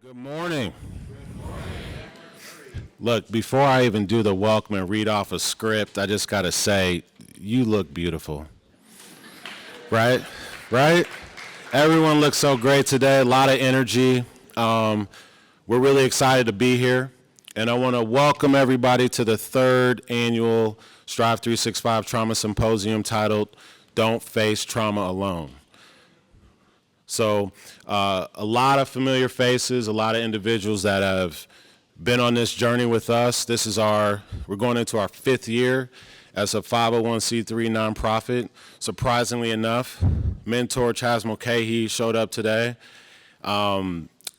Good morning. Look, before I even do the welcome and read off a script, I just got to say, you look beautiful. Right? Right? Everyone looks so great today, a lot of energy. We're really excited to be here. And I want to welcome everybody to the third annual STRYV365 Trauma Symposium titled, Don't Face Trauma Alone. So a lot of familiar faces, a lot of individuals that have been on this journey with us. We're going into our 5th year as a 501c3 nonprofit. Surprisingly enough, mentor Chaz Mulcahy showed up today.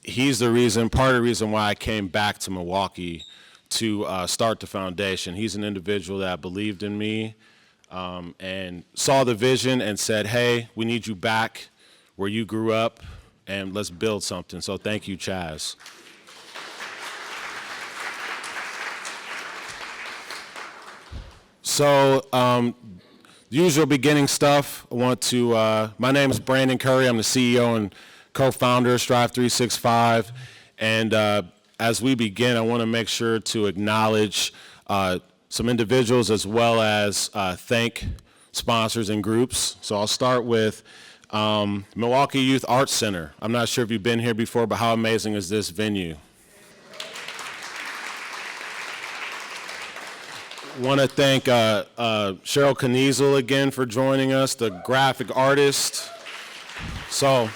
He's part of the reason why I came back to Milwaukee to start the foundation. He's an individual that believed in me and saw the vision and said, hey, we need you back where you grew up, and let's build something. So thank you, Chaz. So usual beginning stuff. My name is Brandon Curry. I'm the CEO and co-founder of STRYV365. And as we begin, I want to make sure to acknowledge some individuals as well as thank sponsors and groups. So I'll start with Milwaukee Youth Arts Center. I'm not sure if you've been here before, but how amazing is this venue? Want to thank Cheryl Kniezel again for joining us, the graphic artist. So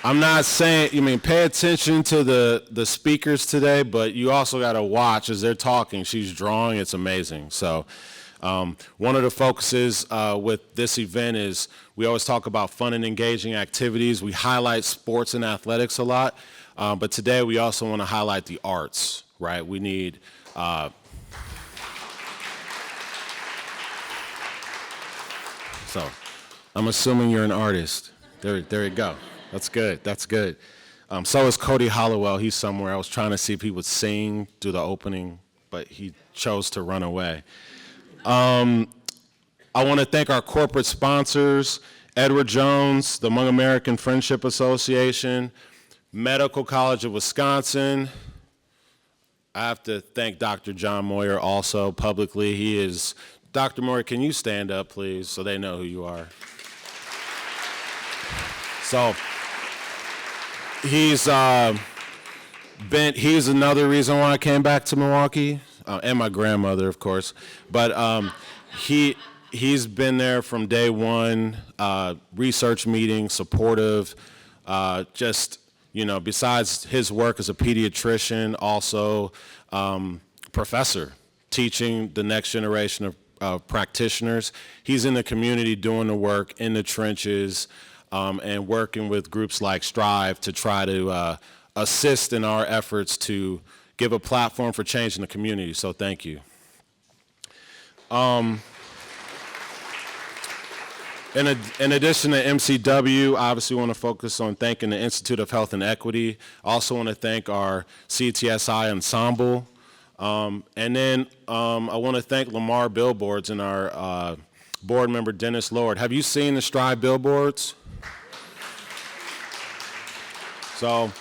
I'm not saying, pay attention to the speakers today, but you also got to watch as they're talking. She's drawing. It's amazing. So one of the focuses with this event is we always talk about fun and engaging activities. We highlight sports and athletics a lot, but today we also want to highlight the arts, right? We need so I'm assuming you're an artist. There you go. That's good. That's good. So is Cody Hollowell. He's somewhere. I was trying to see if he would sing, do the opening, but he chose to run away. I want to thank our corporate sponsors, Edward Jones, the Hmong American Friendship Association, Medical College of Wisconsin. I have to thank Dr. John Moyer also publicly. Dr. Moyer, can you stand up, please, so they know who you are? So he's another reason why I came back to Milwaukee, and my grandmother, of course. But he's been there from day one, research meetings, supportive, besides his work as a pediatrician, also professor, teaching the next generation of practitioners. He's in the community doing the work in the trenches and working with groups like STRYV to try to assist in our efforts to give a platform for change in the community. So thank you. In addition to MCW, obviously we want to focus on thanking the Institute of Health and Equity. I also want to thank our CTSI ensemble. And then I want to thank Lamar Billboards and our board member, Dennis Lord. Have you seen the STRYV billboards? So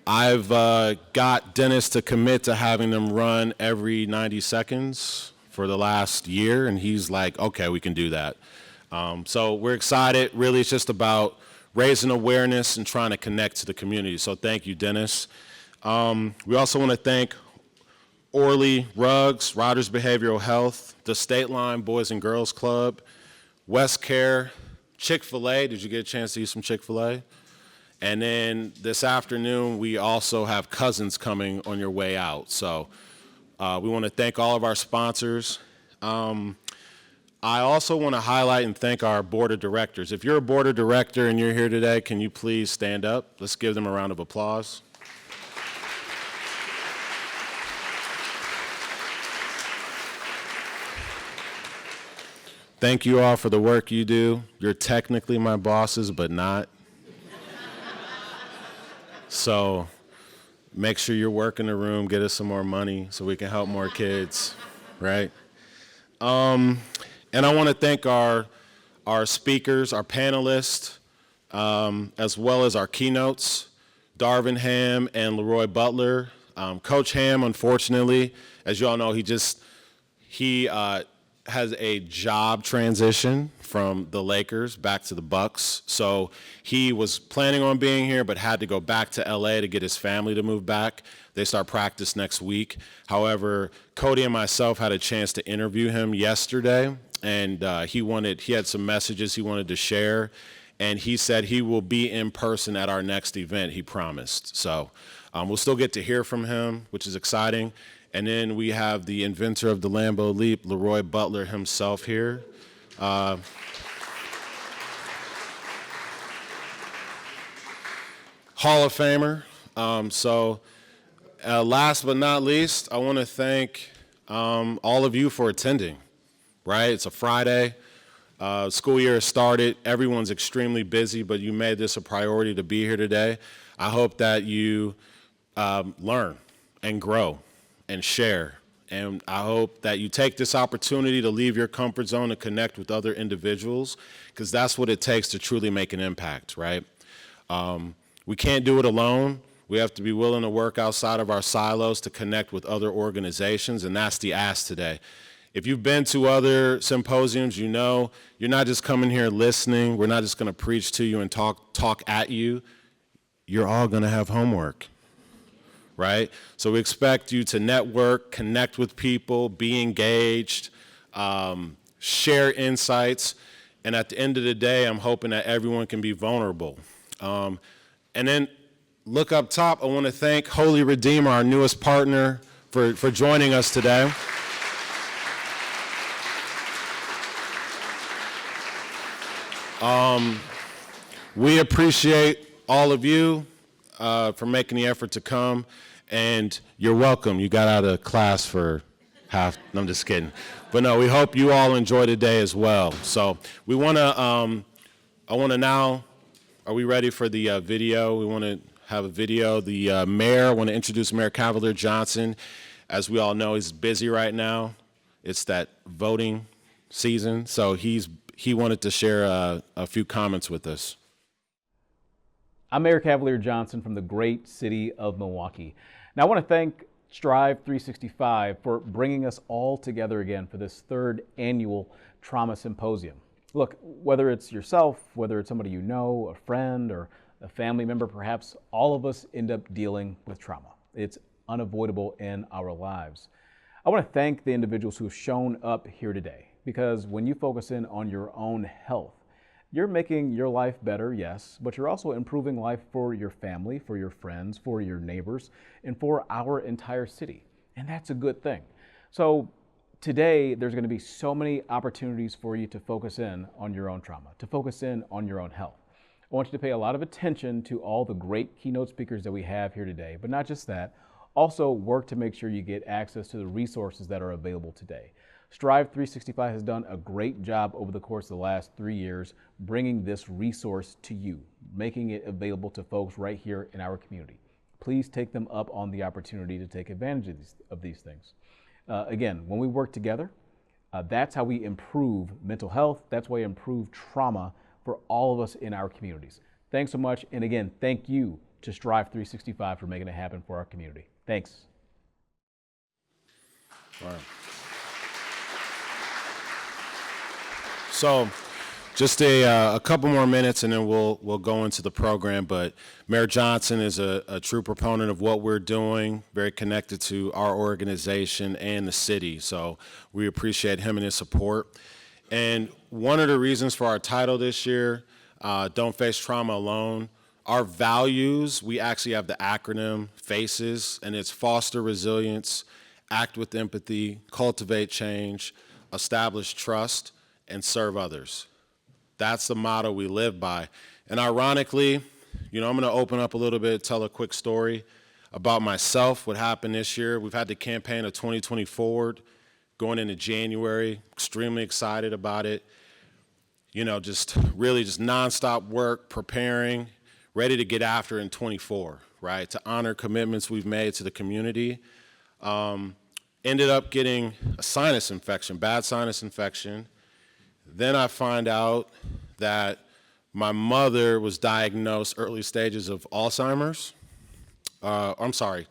I've got Dennis to commit to having them run every 90 seconds for the last year, and he's like, okay, we can do that. So we're excited. Really, it's just about raising awareness and trying to connect to the community. So thank you, Dennis. We also want to thank Orly Ruggs, Rogers Behavioral Health, the State Line Boys and Girls Club, West Care, Chick-fil-A. Did you get a chance to eat some Chick-fil-A? And then this afternoon, we also have Cousins coming on your way out. So we want to thank all of our sponsors. I also want to highlight and thank our board of directors. If you're a board of director and you're here today, can you please stand up? Let's give them a round of applause. Thank you all for the work you do. You're technically my bosses, but not. So make sure your work in the room, get us some more money so we can help more kids, right? And I want to thank our speakers, our panelists, as well as our keynotes. Darvin Ham and Leroy Butler. Coach Ham, unfortunately, as you all know, he has a job transition from the Lakers back to the Bucks. So he was planning on being here, but had to go back to LA to get his family to move back. They start practice next week. However, Cody and myself had a chance to interview him yesterday, and he had some messages he wanted to share, and he said he will be in person at our next event, he promised. So we'll still get to hear from him, which is exciting. And then we have the inventor of the Lambeau Leap, Leroy Butler himself here. Hall of Famer. Last but not least, I want to thank all of you for attending, right? It's a Friday. School year has started. Everyone's extremely busy, but you made this a priority to be here today. I hope that you learn and grow and share. And I hope that you take this opportunity to leave your comfort zone and connect with other individuals, because that's what it takes to truly make an impact, right? We can't do it alone. We have to be willing to work outside of our silos to connect with other organizations, and that's the ask today. If you've been to other symposiums, you know you're not just coming here listening. We're not just going to preach to you and talk at you. You're all going to have homework, right? So we expect you to network, connect with people, be engaged, share insights, and at the end of the day, I'm hoping that everyone can be vulnerable. And then look up top, I want to thank Holy Redeemer, our newest partner, for joining us today. We appreciate all of you for making the effort to come, and you're welcome. You got out of class for half, I'm just kidding. But no, we hope you all enjoy the day as well. So we want to, I want to now, are we ready for the video? We want to have a video. The mayor, I want to introduce Mayor Cavalier Johnson. As we all know, he's busy right now. It's that voting season, so he wanted to share a few comments with us. I'm Mayor Cavalier Johnson from the great city of Milwaukee. Now I want to thank STRYV365 for bringing us all together again for this third annual Trauma Symposium. Look, whether it's yourself, whether it's somebody you know, a friend, or a family member perhaps, all of us end up dealing with trauma. It's unavoidable in our lives. I want to thank the individuals who have shown up here today, because when you focus in on your own health, you're making your life better, yes, but you're also improving life for your family, for your friends, for your neighbors, and for our entire city. And that's a good thing. So today, there's going to be so many opportunities for you to focus in on your own trauma, to focus in on your own health. I want you to pay a lot of attention to all the great keynote speakers that we have here today, but not just that, also work to make sure you get access to the resources that are available today. STRYV365 has done a great job over the course of the last 3 years bringing this resource to you, making it available to folks right here in our community. Please take them up on the opportunity to take advantage of these things. Again, when we work together, that's how we improve mental health. That's why we improve trauma for all of us in our communities. Thanks so much. And again, thank you to STRYV365 for making it happen for our community. Thanks. Wow. So just a couple more minutes and then we'll go into the program. But Mayor Johnson is a true proponent of what we're doing, very connected to our organization and the city. So we appreciate him and his support. And one of the reasons for our title this year, Don't Face Trauma Alone, our values, we actually have the acronym FACES, and it's foster resilience, act with empathy, cultivate change, establish trust, and serve others. That's the motto we live by. And ironically, I'm going to open up a little bit, tell a quick story about myself, what happened this year. We've had the campaign of 2020 Forward going into January, extremely excited about it. Just nonstop work, preparing, ready to get after in 24, right? To honor commitments we've made to the community. Ended up getting a sinus infection, bad sinus infection. Then I find out that my mother was diagnosed early stages of Alzheimer's,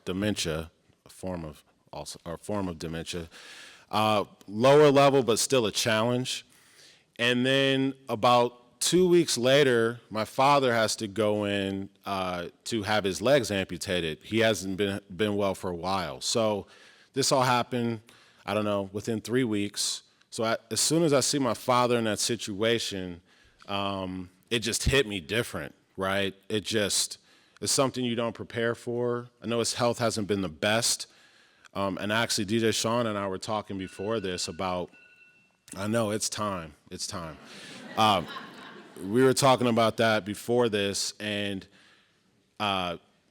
dementia, a form of dementia. Lower level, but still a challenge. And then about 2 weeks later, my father has to go in to have his legs amputated. He hasn't been well for a while. So this all happened, I don't know, within 3 weeks. So as soon as I see my father in that situation, it just hit me different, right? It's something you don't prepare for. I know his health hasn't been the best. And actually, DJ Sean and I were talking before this about, I know, it's time. We were talking about that before this, and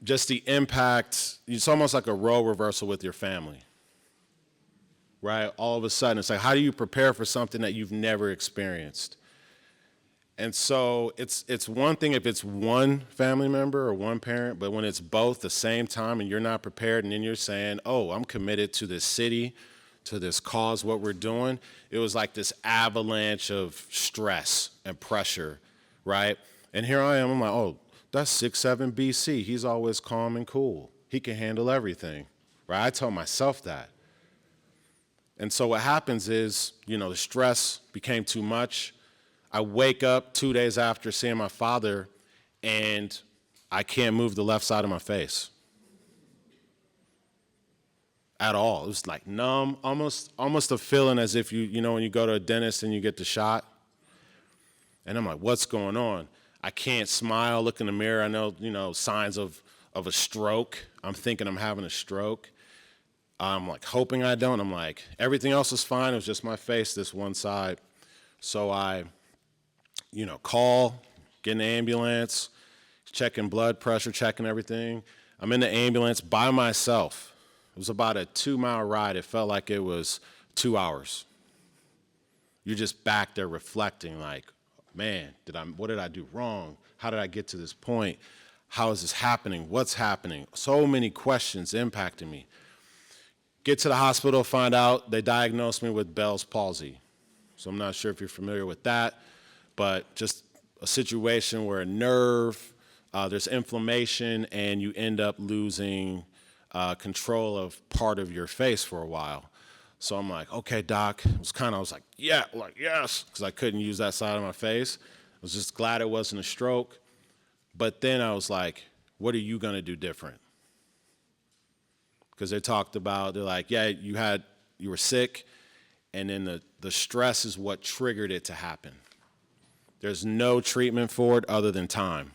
just the impact, it's almost like a role reversal with your family, right? All of a sudden, it's like, how do you prepare for something that you've never experienced? And so it's one thing if it's one family member or one parent, but when it's both at the same time and you're not prepared, and then you're saying, oh, I'm committed to this city, to this cause, what we're doing, it was like this avalanche of stress and pressure, right? And here I am, I'm like, oh, that's 6'7" BC. He's always calm and cool. He can handle everything, right? I tell myself that. And so what happens is, the stress became too much. I wake up 2 days after seeing my father, and I can't move the left side of my face at all. It was like numb, almost a feeling as if when you go to a dentist and you get the shot. And I'm like, what's going on? I can't smile, look in the mirror. I know, signs of a stroke. I'm thinking I'm having a stroke. I'm like hoping I don't. I'm like, everything else is fine. It was just my face, this one side. So I call, get in the ambulance, checking blood pressure, checking everything. I'm in the ambulance by myself. It was about a 2-mile ride. It felt like it was 2 hours. You're just back there reflecting like, man, what did I do wrong? How did I get to this point? How is this happening? What's happening? So many questions impacting me. Get to the hospital, find out they diagnosed me with Bell's palsy. So I'm not sure if you're familiar with that, but just a situation where a nerve, there's inflammation, and you end up losing control of part of your face for a while. So I'm like, okay, doc. I was like, yeah, yes, because I couldn't use that side of my face. I was just glad it wasn't a stroke. But then I was like, what are you going to do different? Because they're like, yeah, you were sick, and then the stress is what triggered it to happen. There's no treatment for it other than time.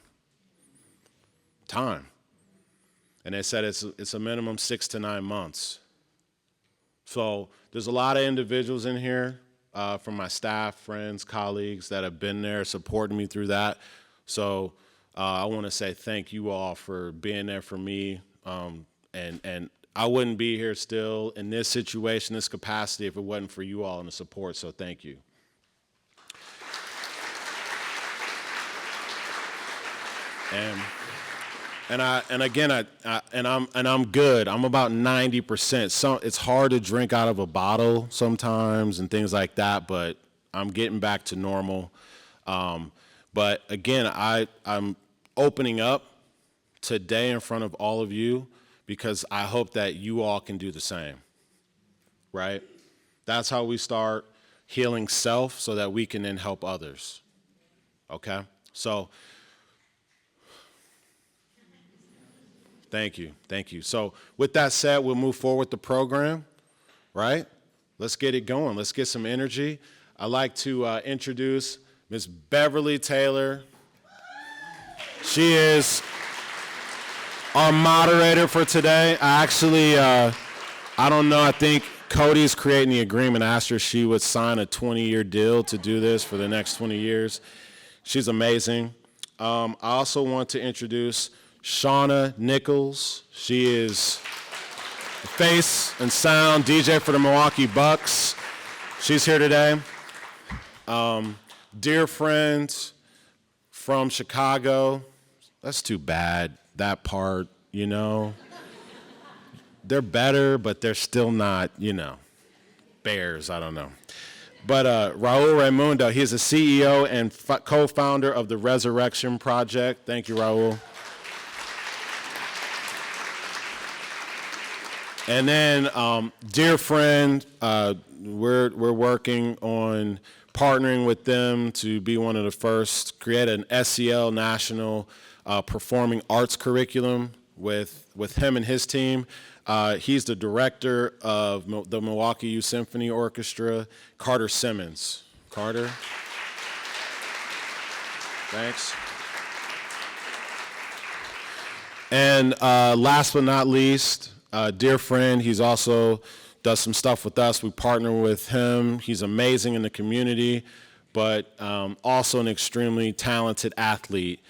Time. And they said it's a minimum 6 to 9 months. So there's a lot of individuals in here from my staff, friends, colleagues that have been there supporting me through that. So I want to say thank you all for being there for me. And I wouldn't be here still in this situation, this capacity, if it wasn't for you all and the support. So thank you. And I'm good. I'm about 90%. So it's hard to drink out of a bottle sometimes and things like that, but I'm getting back to normal. But again, I'm opening up today in front of all of you because I hope that you all can do the same, right? That's how we start healing self so that we can then help others, okay? So thank you. So with that said, we'll move forward with the program, right? Let's get it going. Let's get some energy. I'd like to introduce Ms. Beverly Taylor. She is our moderator for today. I don't know, I think Cody's creating the agreement. I asked her if she would sign a 20-year deal to do this for the next 20 years. She's amazing. I also want to introduce Shauna Nichols. She is the face and sound DJ for the Milwaukee Bucks. She's here today. Dear friend from Chicago. That's too bad, that part, They're better, but they're still not, Bears, I don't know. But Raul Raimundo, he is the CEO and co-founder of the Resurrection Project. Thank you, Raul. And then, dear friend, we're working on partnering with them to be one of the first, create an SEL National Performing Arts Curriculum with him and his team. He's the director of the Milwaukee Youth Symphony Orchestra, Carter Simmons. Carter. Thanks. And last but not least, dear friend, he's also does some stuff with us. We partner with him. He's amazing in the community, but also an extremely talented athlete.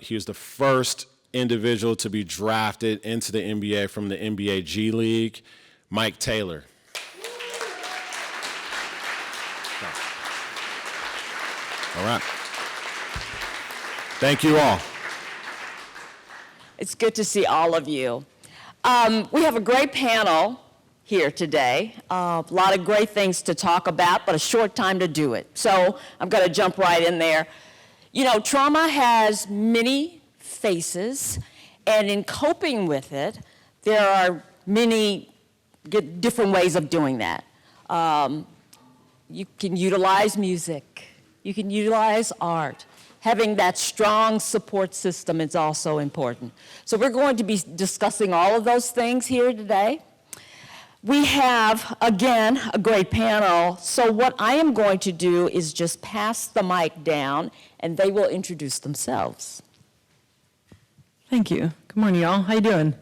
He was the first individual to be drafted into the NBA from the NBA G League, Mike Taylor. All right. Thank you all. It's good to see all of you. We have a great panel here today. A lot of great things to talk about, but a short time to do it. So I'm going to jump right in there. You know, trauma has many faces, and in coping with it, there are many different ways of doing that. You can utilize music. You can utilize art. Having that strong support system is also important. So we're going to be discussing all of those things here today. We have, again, a great panel. So what I am going to do is just pass the mic down, and they will introduce themselves. Thank you. Good morning, y'all. How you doing?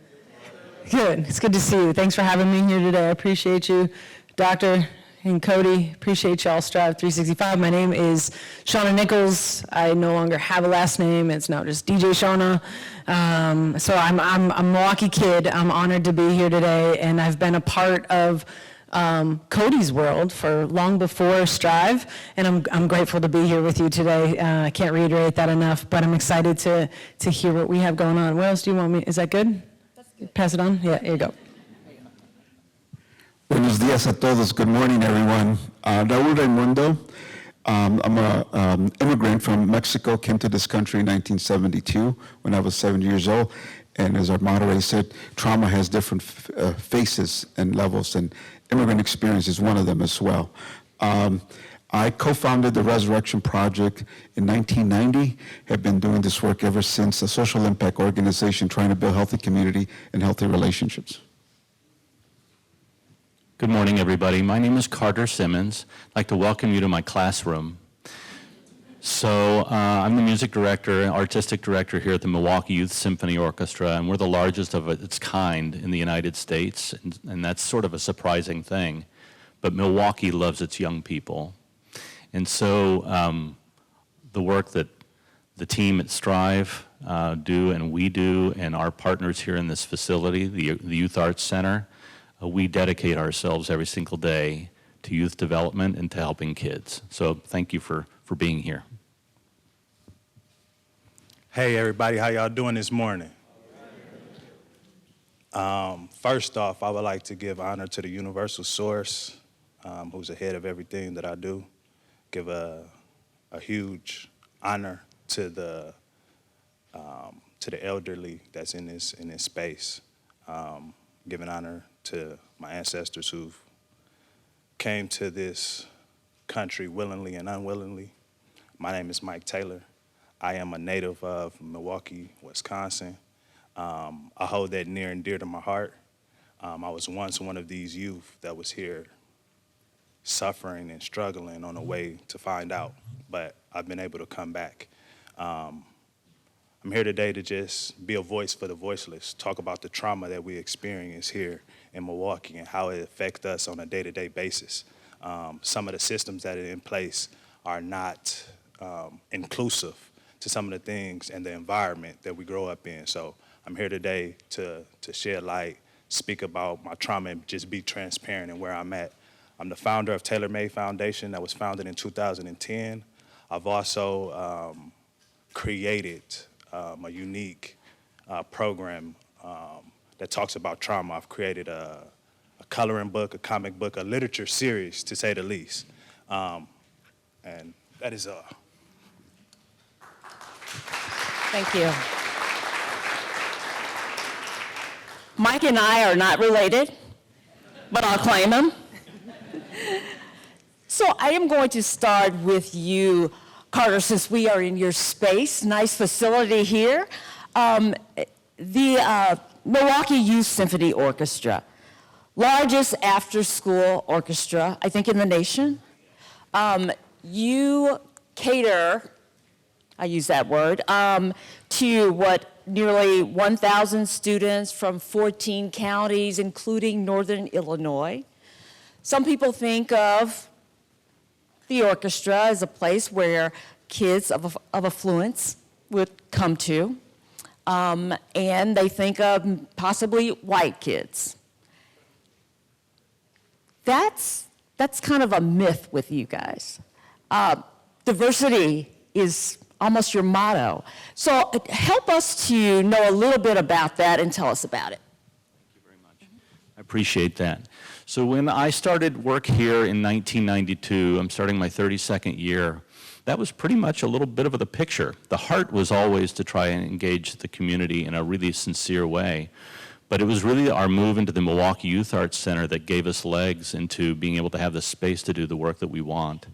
Good. It's good to see you. Thanks for having me here today. I appreciate you, Dr. and Cody. Appreciate y'all, STRYV365. My name is Shauna Nichols. I no longer have a last name. It's now just DJ Shauna. So I'm a Milwaukee kid. I'm honored to be here today, and I've been a part of Cody's world for long before STRYV, and I'm grateful to be here with you today. I can't reiterate that enough, but I'm excited to hear what we have going on. What else do you want me? Is that good? That's good. Pass it on? Yeah, here you go. Buenos días a todos. Good morning, everyone. Raúl Raimundo. I'm an immigrant from Mexico, came to this country in 1972 when I was 7 years old. And as our moderator said, trauma has different faces and levels, and immigrant experience is one of them as well. I co-founded the Resurrection Project in 1990, have been doing this work ever since, a social impact organization trying to build healthy community and healthy relationships. Good morning, everybody. My name is Carter Simmons. I'd like to welcome you to my classroom. So I'm the music director and artistic director here at the Milwaukee Youth Symphony Orchestra, and we're the largest of its kind in the United States, and that's sort of a surprising thing. But Milwaukee loves its young people. And so the work that the team at STRYV do and we do, and our partners here in this facility, the Youth Arts Center, we dedicate ourselves every single day to youth development and to helping kids. So thank you for being here. Hey everybody, how y'all doing this morning? First off, I would like to give honor to the universal source, who's ahead of everything that I do. Give a huge honor to the elderly that's in this space. Giving honor to my ancestors who've came to this country willingly and unwillingly. My name is Mike Taylor. I am a native of Milwaukee, Wisconsin. I hold that near and dear to my heart. I was once one of these youth that was here suffering and struggling on the way to find out, but I've been able to come back. I'm here today to just be a voice for the voiceless, talk about the trauma that we experience here in Milwaukee and how it affects us on a day-to-day basis. Some of the systems that are in place are not inclusive to some of the things and the environment that we grow up in. So I'm here today to shed light, speak about my trauma, and just be transparent in where I'm at. I'm the founder of Taylor Made Foundation that was founded in 2010. I've also created a unique program that talks about trauma. I've created a coloring book, a comic book, a literature series, to say the least. And that is Thank you. Mike and I are not related, but I'll claim him. So I am going to start with you, Carter, since we are in your space. Nice facility here. The Milwaukee Youth Symphony Orchestra, largest after-school orchestra, I think, in the nation. You cater, I use that word, to nearly 1,000 students from 14 counties, including northern Illinois. Some people think of the orchestra as a place where kids of affluence would come to, and they think of possibly white kids. That's kind of a myth with you guys. Diversity is almost your motto. So help us to know a little bit about that and tell us about it. Thank you very much. I appreciate that. So when I started work here in 1992, I'm starting my 32nd year, that was pretty much a little bit of the picture. The heart was always to try and engage the community in a really sincere way. But it was really our move into the Milwaukee Youth Arts Center that gave us legs into being able to have the space to do the work that we want.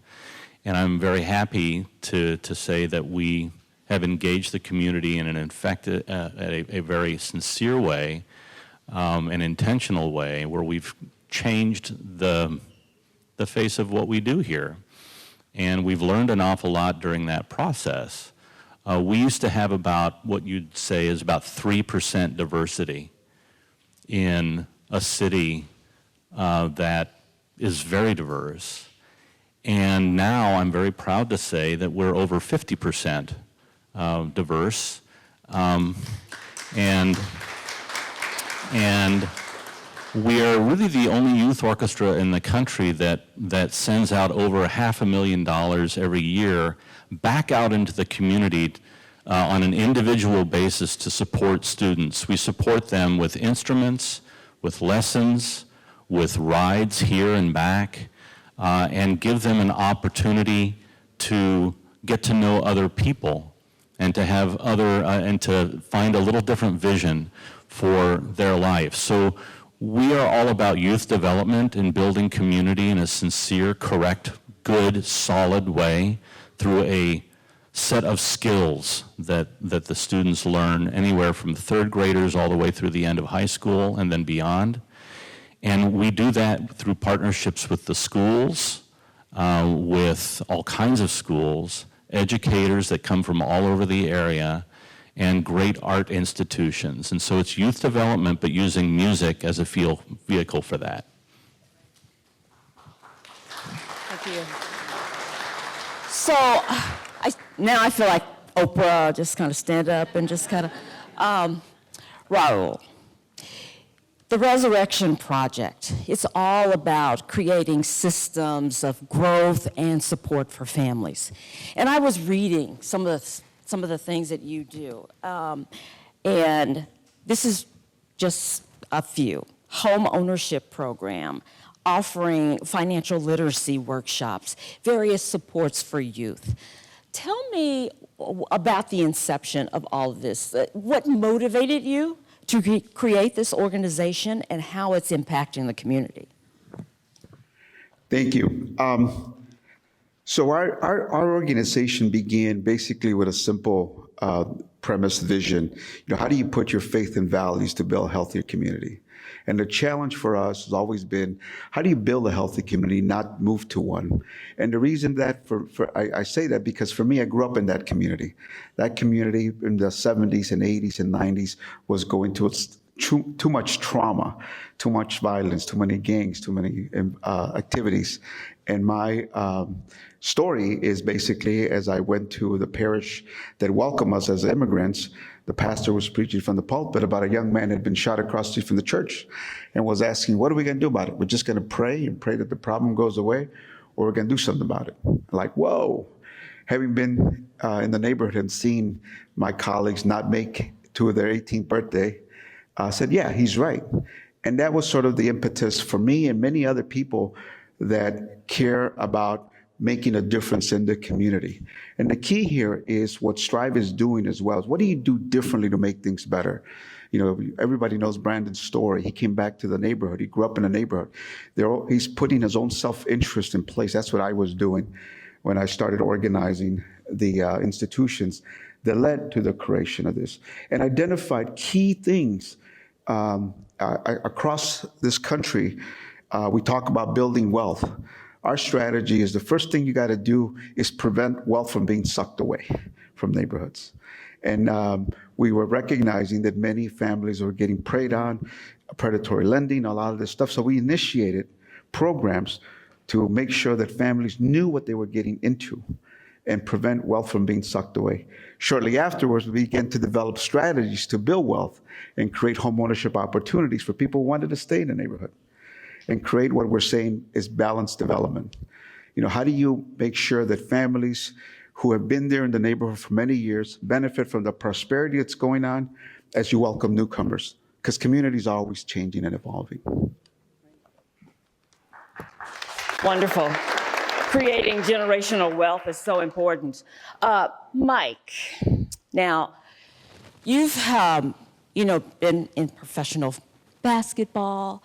And I'm very happy to say that we have engaged the community in a very sincere way, an intentional way, where we've changed the face of what we do here. And we've learned an awful lot during that process. We used to have about what you'd say is about 3% diversity in a city that is very diverse. And now I'm very proud to say that we're over 50% diverse. And we are really the only youth orchestra in the country that sends out over $500,000 every year back out into the community on an individual basis to support students. We support them with instruments, with lessons, with rides here and back, and give them an opportunity to get to know other people and to have and to find a little different vision for their life. So we are all about youth development and building community in a sincere, correct, good, solid way through a set of skills that the students learn anywhere from third graders all the way through the end of high school and then beyond. And we do that through partnerships with the schools, with all kinds of schools, educators that come from all over the area, and great art institutions. And so it's youth development, but using music as a vehicle for that. Thank you. So now I feel like Oprah, just kind of stand up and just kind of, Raul. The Resurrection Project, it's all about creating systems of growth and support for families. And I was reading some of the things that you do. And this is just a few. Home ownership program, offering financial literacy workshops, various supports for youth. Tell me about the inception of all of this. What motivated you to create this organization and how it's impacting the community? Thank you. So our organization began basically with a simple premise vision. How do you put your faith and values to build a healthier community? And the challenge for us has always been, how do you build a healthy community, not move to one? And the reason that I say that because for me, I grew up in that community. That community in the 70s and 80s and 90s was going to too much trauma, too much violence, too many gangs, too many activities. And my story is basically, as I went to the parish that welcomed us as immigrants, the pastor was preaching from the pulpit about a young man who had been shot across the street from the church and was asking, what are we going to do about it? We're just going to pray and pray that the problem goes away, or we're going to do something about it. Like, whoa. Having been in the neighborhood and seen my colleagues not make to their 18th birthday, I said, yeah, he's right. And that was sort of the impetus for me and many other people that care about making a difference in the community. And the key here is what STRYV is doing as well. What do you do differently to make things better? You know, everybody knows Brandon's story. He came back to the neighborhood. He grew up in a neighborhood. He's putting his own self-interest in place. That's what I was doing when I started organizing the institutions that led to the creation of this, and identified key things across this country. We talk about building wealth. Our strategy is the first thing you got to do is prevent wealth from being sucked away from neighborhoods. And we were recognizing that many families were getting preyed on, predatory lending, a lot of this stuff. So we initiated programs to make sure that families knew what they were getting into and prevent wealth from being sucked away. Shortly afterwards, we began to develop strategies to build wealth and create homeownership opportunities for people who wanted to stay in the neighborhood and create what we're saying is balanced development. You know, how do you make sure that families who have been there in the neighborhood for many years benefit from the prosperity that's going on as you welcome newcomers? Because communities are always changing and evolving. Wonderful. Creating generational wealth is so important. Mike, now, you've been in professional basketball.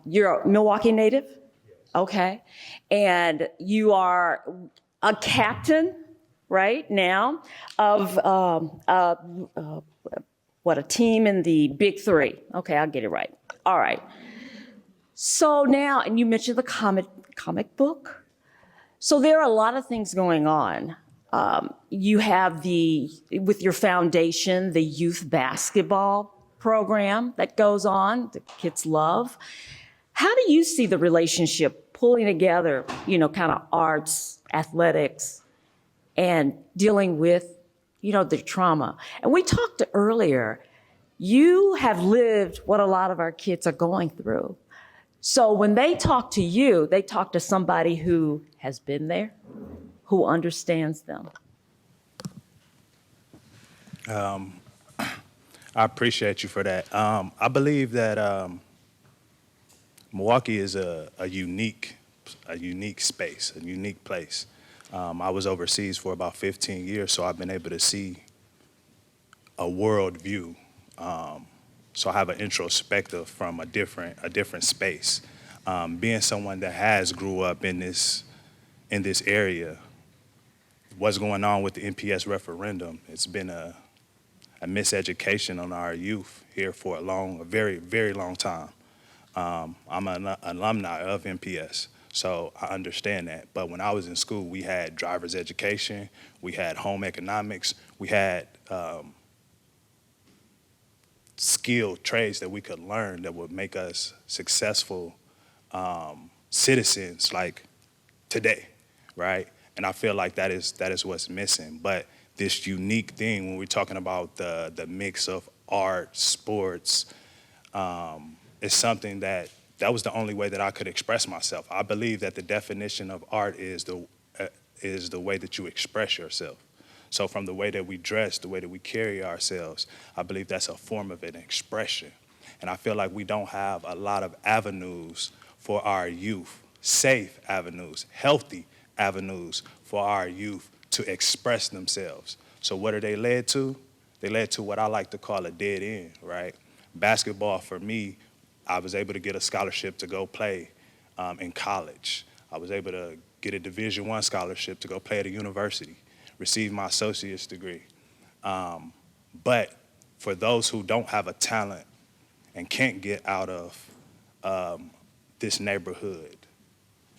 You're a Milwaukee native? Okay. And you are a captain right now of a team in the Big Three. Okay, I'll get it right. All right. So now, and you mentioned the comic book. So there are a lot of things going on. You have with your foundation, the youth basketball program that goes on, the kids love. How do you see the relationship pulling together, kind of arts, athletics, and dealing with, the trauma? And we talked earlier, you have lived what a lot of our kids are going through. So when they talk to you, they talk to somebody who has been there, who understands them. I appreciate you for that. I believe that Milwaukee is a unique space, a unique place. I was overseas for about 15 years, so I've been able to see a world view. So I have an introspective from a different space. Being someone that has grew up in this area, what's going on with the NPS referendum? It's been a miseducation on our youth here for a very, very long time. I'm an alumni of NPS, so I understand that. But when I was in school, we had driver's education, we had home economics, we had skilled trades that we could learn that would make us successful citizens like today, right? And I feel like that is what's missing. But this unique thing, when we're talking about the mix of art, sports, is something that was the only way that I could express myself. I believe that the definition of art is the way that you express yourself. So from the way that we dress, the way that we carry ourselves, I believe that's a form of an expression. And I feel like we don't have a lot of avenues for our youth, safe avenues, healthy avenues for our youth to express themselves. So what are they led to? They led to what I like to call a dead end, right? Basketball, for me, I was able to get a scholarship to go play in college. I was able to get a Division I scholarship to go play at a university, receive my associate's degree. But for those who don't have a talent and can't get out of this neighborhood,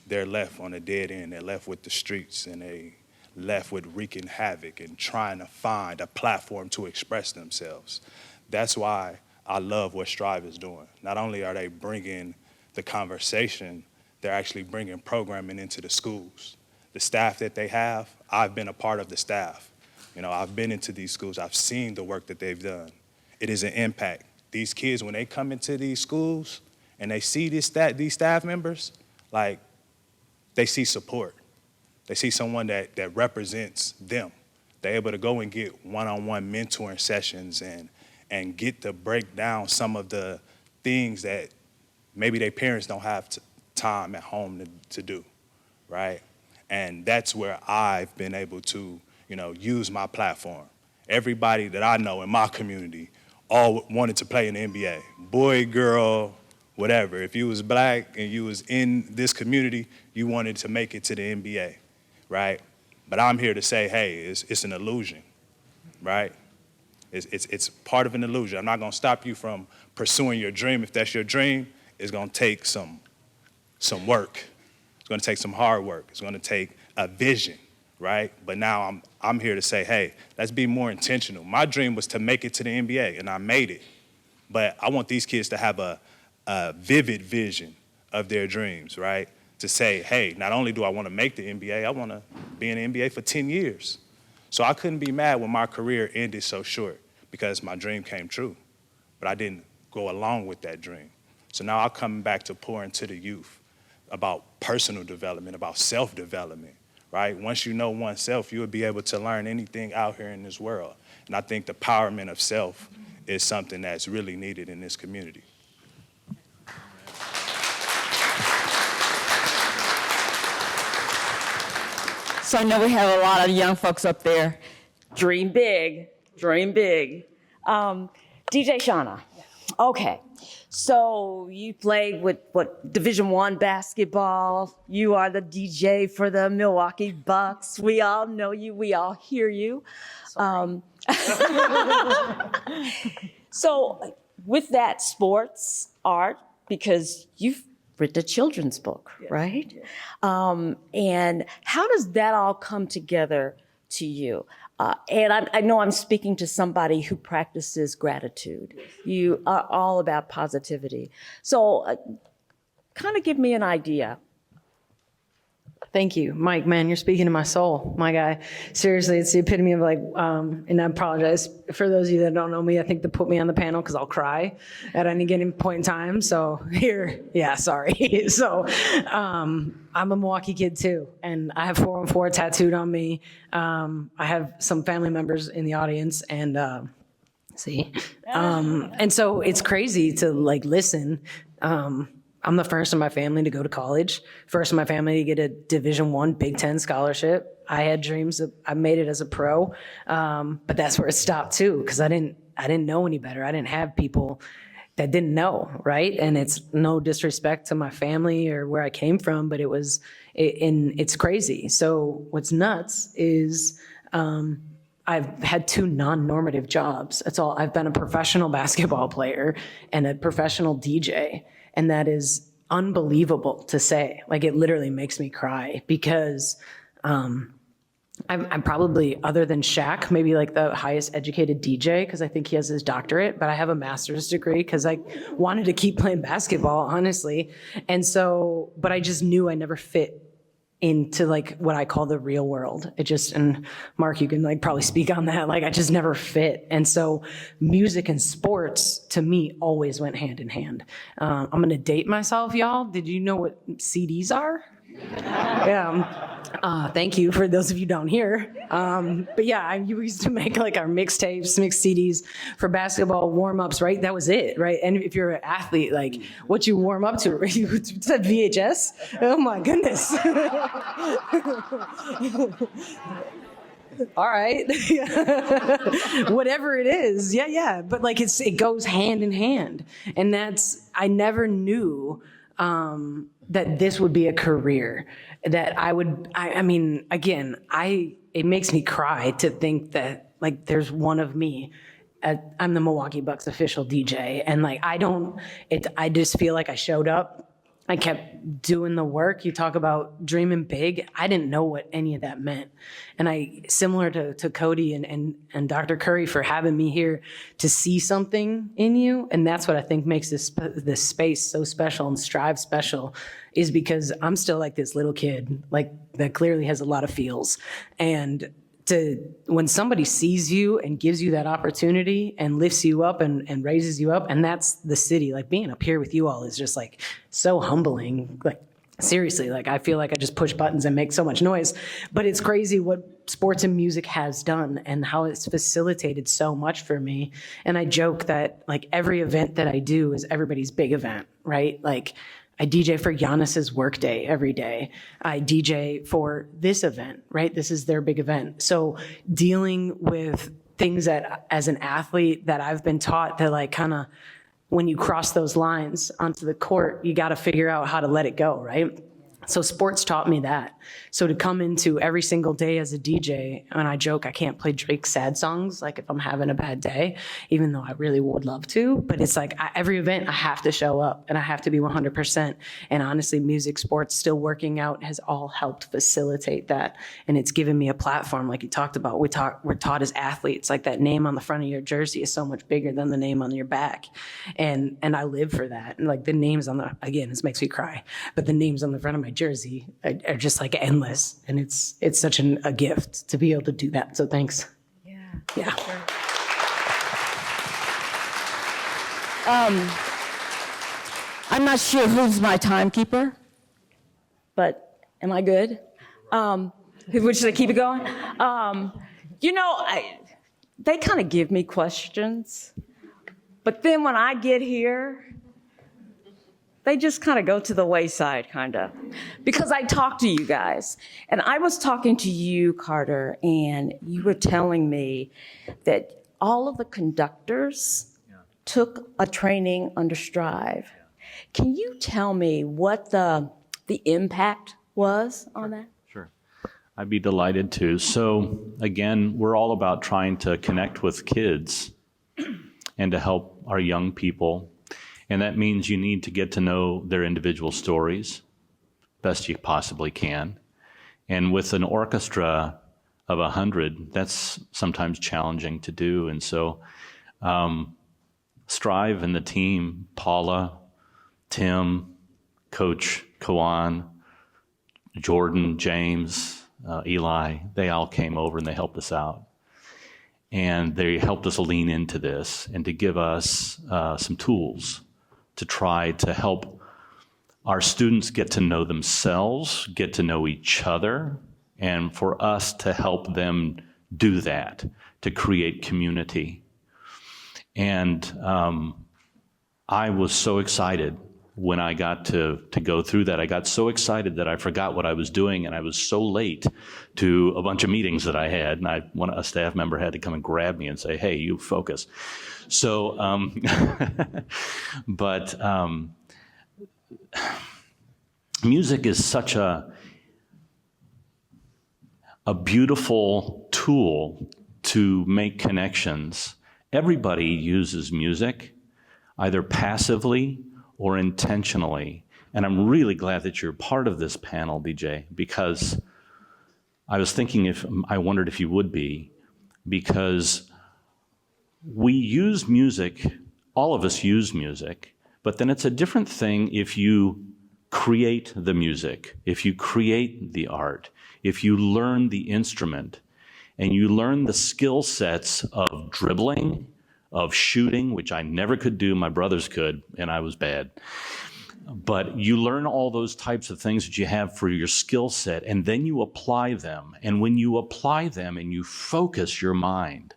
they're left on a dead end. They're left with the streets, and they left with wreaking havoc and trying to find a platform to express themselves. That's why I love what STRYV is doing. Not only are they bringing the conversation, they're actually bringing programming into the schools. The staff that they have, I've been a part of the staff. I've been into these schools. I've seen the work that they've done. It is an impact. These kids, when they come into these schools and they see these staff members, like, they see support. They see someone that represents them. They're able to go and get one-on-one mentoring sessions and get to break down some of the things that maybe their parents don't have time at home to do, right? And that's where I've been able to, use my platform. Everybody that I know in my community all wanted to play in the NBA. Boy, girl, whatever. If you was black and you was in this community, you wanted to make it to the NBA, right? But I'm here to say, hey, it's an illusion, right? It's part of an illusion. I'm not gonna stop you from pursuing your dream. If that's your dream, it's gonna take some work. It's gonna take some hard work. It's gonna take a vision, right? But now I'm here to say, hey, let's be more intentional. My dream was to make it to the NBA, and I made it. But I want these kids to have a vivid vision of their dreams, right? To say, hey, not only do I want to make the NBA, I want to be in the NBA for 10 years. So I couldn't be mad when my career ended so short because my dream came true, but I didn't go along with that dream. So now I'm coming back to pour into the youth about personal development, about self-development, right? Once you know oneself, you'll be able to learn anything out here in this world. And I think the empowerment of self is something that's really needed in this community. So I know we have a lot of young folks up there. Dream big, dream big. DJ Shauna, okay. So you played with Division I basketball. You are the DJ for the Milwaukee Bucks. We all know you. We all hear you. So with that, sports, art, because you've written a children's book, right? Yes. And how does that all come together to you? And I know I'm speaking to somebody who practices gratitude. You are all about positivity. So kind of give me an idea. Thank you, Mike. Man, you're speaking to my soul, my guy. Seriously, it's the epitome of and I apologize for those of you that don't know me. I think they put me on the panel because I'll cry at any given point in time. So sorry. So I'm a Milwaukee kid too, and I have 414 tattooed on me. I have some family members in the audience, and and so it's crazy to listen. I'm the first in my family to go to college, first in my family to get a Division I Big Ten scholarship. I had dreams I made it as a pro, but that's where it stopped too, because I didn't know any better. I didn't have people that didn't know, right? And it's no disrespect to my family or where I came from, but it's crazy. So what's nuts is I've had 2 non-normative jobs. That's all. I've been a professional basketball player and a professional DJ. And that is unbelievable to say. It literally makes me cry because I'm probably, other than Shaq, maybe the highest educated DJ because I think he has his doctorate, but I have a master's degree because I wanted to keep playing basketball, honestly. And so, but I just knew I never fit into what I call the real world. And Mark, you can probably speak on that. I just never fit. And so music and sports to me always went hand in hand. I'm going to date myself, y'all. Did you know what CDs are? Yeah. Thank you for those of you down here. But yeah, you used to make our mixtapes, mix CDs for basketball warm-ups, right? That was it, right? And if you're an athlete, what you warm up to, right? You said VHS? Oh my goodness. All right. Whatever it is. Yeah. But it goes hand in hand. And I never knew that this would be a career that it makes me cry to think that there's one of me. I'm the Milwaukee Bucks official DJ. And I just feel like I showed up. I kept doing the work. You talk about dreaming big. I didn't know what any of that meant. And similar to Cody and Dr. Curry for having me here to see something in you. And that's what I think makes this space so special and STRYV special, is because I'm still this little kid, that clearly has a lot of feels. And when somebody sees you and gives you that opportunity and lifts you up and raises you up, and that's the city, being up here with you all is just so humbling. Seriously, I feel like I just push buttons and make so much noise, but it's crazy what sports and music has done and how it's facilitated so much for me. And I joke that every event that I do is everybody's big event, right? I DJ for Giannis's workday every day. I DJ for this event, right? This is their big event. So dealing with things that, as an athlete, that I've been taught that like kind of when you cross those lines onto the court, you got to figure out how to let it go, right? So sports taught me that. So to come into every single day as a DJ, and I joke, I can't play Drake's sad songs, like if I'm having a bad day, even though I really would love to, but it's like every event I have to show up and I have to be 100%. And honestly, music, sports, still working out has all helped facilitate that. And it's given me a platform like you talked about. We're taught as athletes, like that name on the front of your jersey is so much bigger than the name on your back. And I live for that. And like the names on the, again, this makes me cry, but the names on the front of my jersey are just like endless, and it's such a gift to be able to do that. So thanks. Yeah. I'm not sure who's my timekeeper, but am I good? Should I keep it going? They kind of give me questions, but then when I get here, they just kind of go to the wayside, kind of, because I talk to you guys. And I was talking to you, Carter, and you were telling me that all of the conductors took a training under STRYV. Can you tell me what the impact was on that? Sure. I'd be delighted to. So again, we're all about trying to connect with kids and to help our young people. And that means you need to get to know their individual stories best you possibly can. And with an orchestra of 100, that's sometimes challenging to do. And so STRYV and the team, Paula, Tim, Coach Kawan, Jordan, James, Eli, they all came over and they helped us out. And they helped us lean into this and to give us some tools to try to help our students get to know themselves, get to know each other, and for us to help them do that, to create community. And I was so excited when I got to go through that. I got so excited that I forgot what I was doing, and I was so late to a bunch of meetings that I had, and a staff member had to come and grab me and say, hey, you focus. So, but music is such a beautiful tool to make connections. Everybody uses music, either passively or intentionally. And I'm really glad that you're part of this panel, DJ, because I was thinking I wondered if you would be, because we use music, all of us use music, but then it's a different thing if you create the music, if you create the art, if you learn the instrument, and you learn the skill sets of dribbling, of shooting, which I never could do, my brothers could, and I was bad. But you learn all those types of things that you have for your skill set, and then you apply them. And when you apply them and you focus your mind,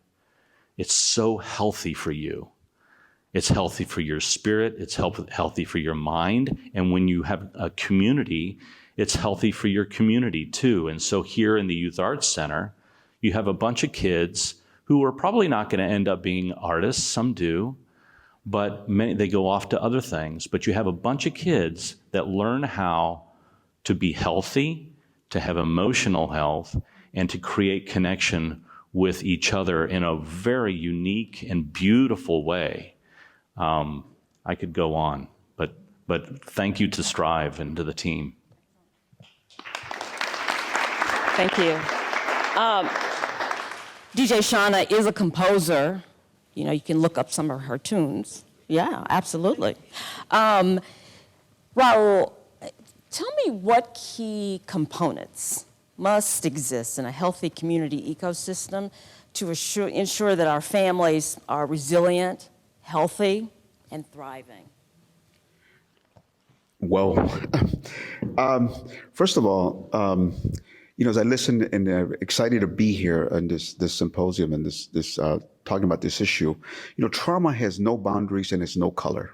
it's so healthy for you. It's healthy for your spirit, it's healthy for your mind, and when you have a community, it's healthy for your community too. And so here in the Youth Arts Center, you have a bunch of kids who are probably not going to end up being artists, some do, but they go off to other things. But you have a bunch of kids that learn how to be healthy, to have emotional health, and to create connection with each other in a very unique and beautiful way. I could go on, but thank you to STRYV and to the team. Thank you. DJ Shauna is a composer. You know, you can look up some of her tunes. Yeah, absolutely. Raul, tell me what key components must exist in a healthy community ecosystem to ensure that our families are resilient, healthy, and thriving. Well, first of all, as I listen and excited to be here on this symposium and this talking about this issue, trauma has no boundaries and it's no color.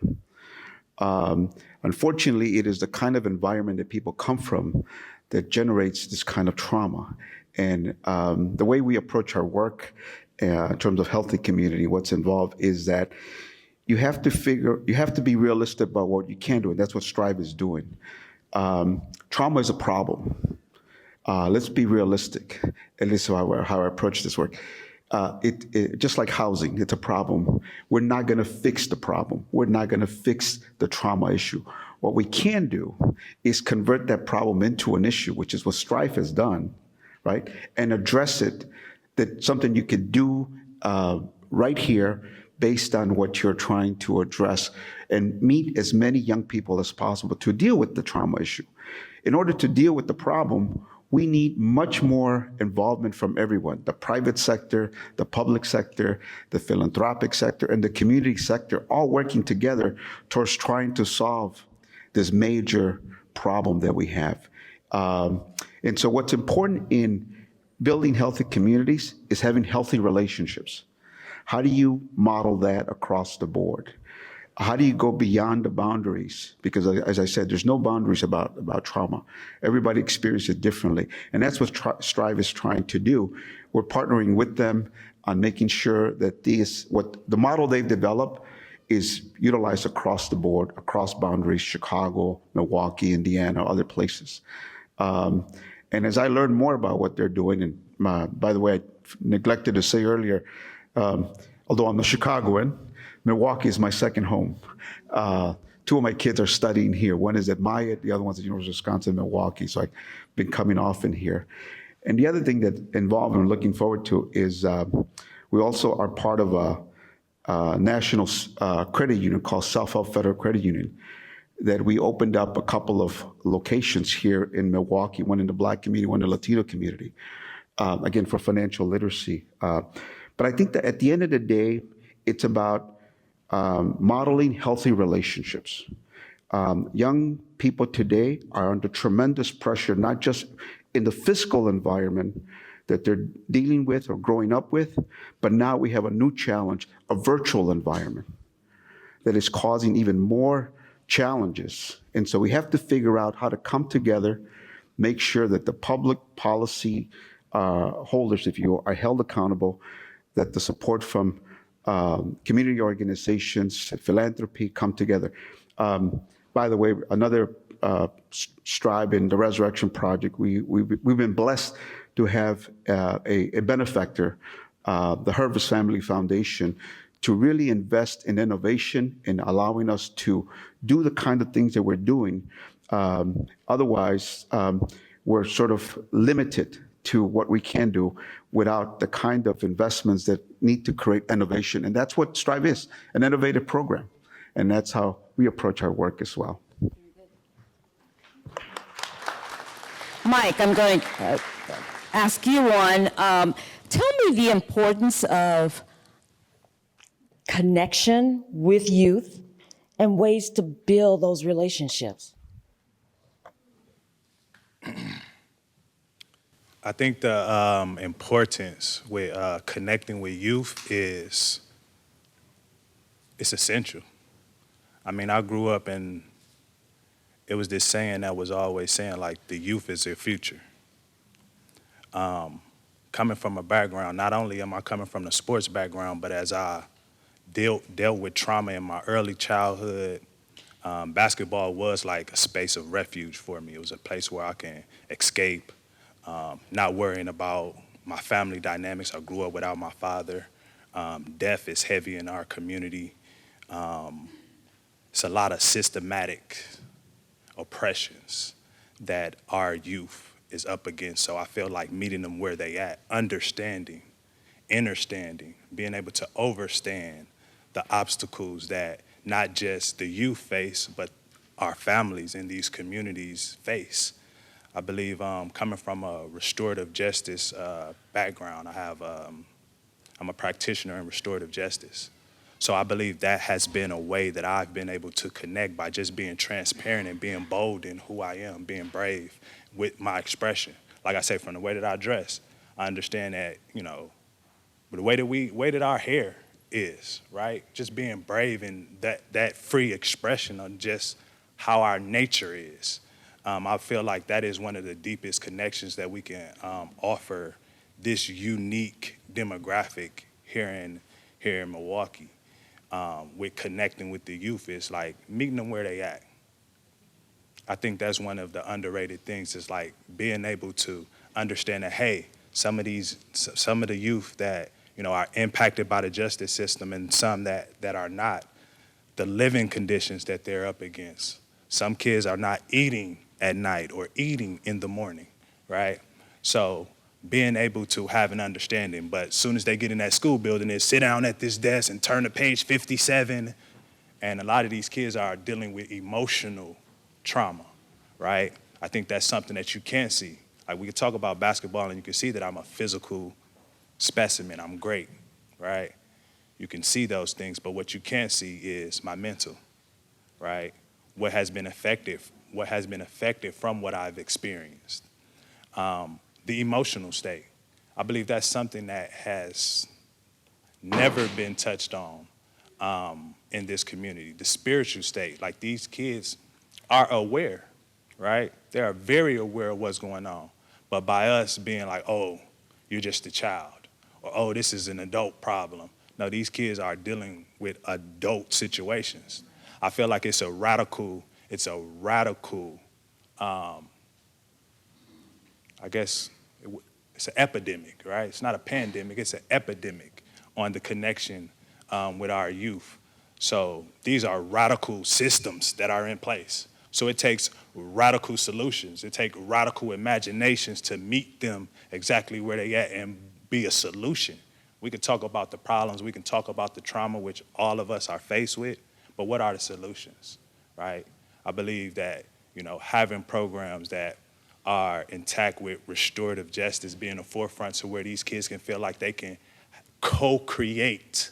Unfortunately, it is the kind of environment that people come from that generates this kind of trauma. And the way we approach our work in terms of healthy community, what's involved is that you have to be realistic about what you can do, and that's what STRYV is doing. Trauma is a problem. Let's be realistic, at least how I approach this work. Just like housing, it's a problem. We're not going to fix the problem. We're not going to fix the trauma issue. What we can do is convert that problem into an issue, which is what STRYV has done, right? And address it, that's something you could do right here based on what you're trying to address, and meet as many young people as possible to deal with the trauma issue. In order to deal with the problem, we need much more involvement from everyone, the private sector, the public sector, the philanthropic sector, and the community sector, all working together towards trying to solve this major problem that we have. And so what's important in building healthy communities is having healthy relationships. How do you model that across the board? How do you go beyond the boundaries? Because as I said, there's no boundaries about trauma. Everybody experiences it differently. And that's what STRYV is trying to do. We're partnering with them on making sure that what the model they've developed is utilized across the board, across boundaries, Chicago, Milwaukee, Indiana, other places. And as I learned more about what they're doing, and by the way, I neglected to say earlier, although I'm a Chicagoan, Milwaukee is my second home. Two of my kids are studying here. One is at Myatt, the other one's at the University of Wisconsin, Milwaukee. So I've been coming often here. And the other thing that involved and I'm looking forward to is we also are part of a national credit union called Self-Help Federal Credit Union, that we opened up a couple of locations here in Milwaukee, one in the Black community, one in the Latino community, again, for financial literacy. But I think that at the end of the day, it's about modeling healthy relationships. Young people today are under tremendous pressure, not just in the physical environment that they're dealing with or growing up with, but now we have a new challenge, a virtual environment that is causing even more challenges. And so we have to figure out how to come together, make sure that the public policy holders, if you will, are held accountable, that the support from community organizations, philanthropy come together. By the way, another STRYV in the Resurrection Project, we've been blessed to have a benefactor, the Hervis Family Foundation, to really invest in innovation and allowing us to do the kind of things that we're doing. Otherwise, we're sort of limited to what we can do without the kind of investments that need to create innovation. And that's what STRYV is, an innovative program. And that's how we approach our work as well. Mike, I'm going to ask you one. Tell me the importance of connection with youth and ways to build those relationships. I think the importance with connecting with youth is it's essential. I mean, I grew up and it was this saying that was always saying, like, the youth is their future. Coming from a background, not only am I coming from the sports background, but as I dealt with trauma in my early childhood, basketball was like a space of refuge for me. It was a place where I can escape, not worrying about my family dynamics. I grew up without my father. Death is heavy in our community. It's a lot of systematic oppressions that our youth is up against. So I feel like meeting them where they at, understanding, understanding, being able to overstand the obstacles that not just the youth face, but our families in these communities face. I believe coming from a restorative justice background, I'm a practitioner in restorative justice. So I believe that has been a way that I've been able to connect by just being transparent and being bold in who I am, being brave with my expression. Like I say, from the way that I dress, I understand that, you know, the way that our hair is, right? Just being brave and that free expression of just how our nature is. I feel like that is one of the deepest connections that we can offer this unique demographic here in Milwaukee. With connecting with the youth, is like meeting them where they at. I think that's one of the underrated things, is like being able to understand that, hey, some of the youth that, you know, are impacted by the justice system and some that are not, the living conditions that they're up against. Some kids are not eating at night or eating in the morning, right? So being able to have an understanding, but as soon as they get in that school building, they sit down at this desk and turn to page 57, and a lot of these kids are dealing with emotional trauma, right? I think that's something that you can't see. Like, we can talk about basketball and you can see that I'm a physical specimen, I'm great, right? You can see those things, but what you can't see is my mental, right? What has been affected from what I've experienced. The emotional state. I believe that's something that has never been touched on in this community. The spiritual state, like, these kids are aware, right? They are very aware of what's going on. But by us being like, oh, you're just a child, or oh, this is an adult problem. No, these kids are dealing with adult situations. I feel like it's a radical, I guess it's an epidemic, right? It's not a pandemic, it's an epidemic on the connection with our youth. So these are radical systems that are in place. So it takes radical solutions. It takes radical imaginations to meet them exactly where they at and be a solution. We can talk about the problems, we can talk about the trauma which all of us are faced with, but what are the solutions, right? I believe that, you know, having programs that are intact with restorative justice being a forefront to where these kids can feel like they can co-create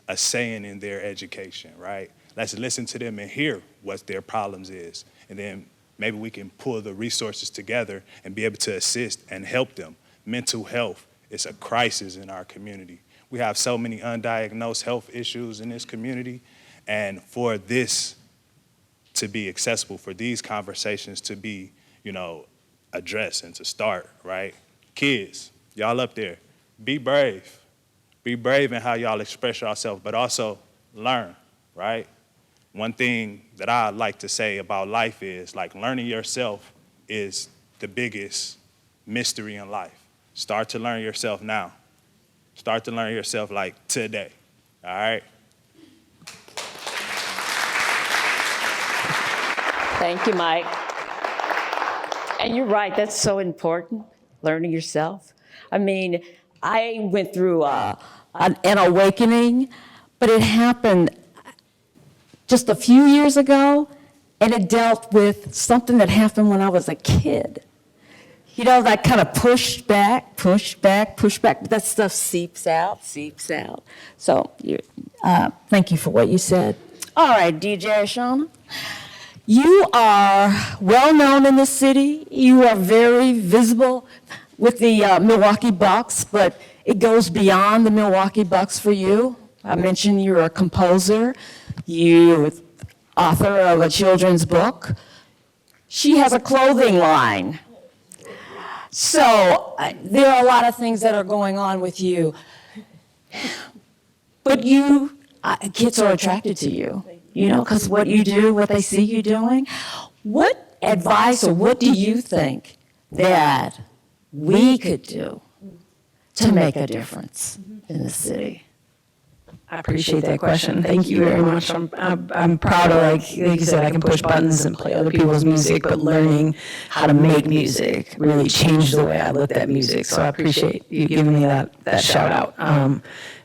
a saying in their education, right? Let's listen to them and hear what their problems is. And then maybe we can pull the resources together and be able to assist and help them. Mental health is a crisis in our community. We have so many undiagnosed health issues in this community. And for this to be accessible, for these conversations to be, you know, addressed and to start, right? Kids, y'all up there, be brave. Be brave in how y'all express yourself, but also learn, right? One thing that I like to say about life is, like, learning yourself is the biggest mystery in life. Start to learn yourself now. Start to learn yourself, like, today, all right? Thank you, Mike. And you're right, that's so important, learning yourself. I mean, I went through an awakening, but it happened just a few years ago, and it dealt with something that happened when I was a kid. You know, that kind of push back, but that stuff seeps out. So thank you for what you said. All right, DJ Ashana. You are well known in the city. You are very visible with the Milwaukee Bucks, but it goes beyond the Milwaukee Bucks for you. I mentioned you're a composer. You're author of a children's book. She has a clothing line. So there are a lot of things that are going on with you. But kids are attracted to you, you know, because what you do, what they see you doing. What advice or what do you think that we could do to make a difference in the city? I appreciate that question. Thank you very much. I'm proud of, like you said, I can push buttons and play other people's music, but learning how to make music really changed the way I looked at music. So I appreciate you giving me that shout out.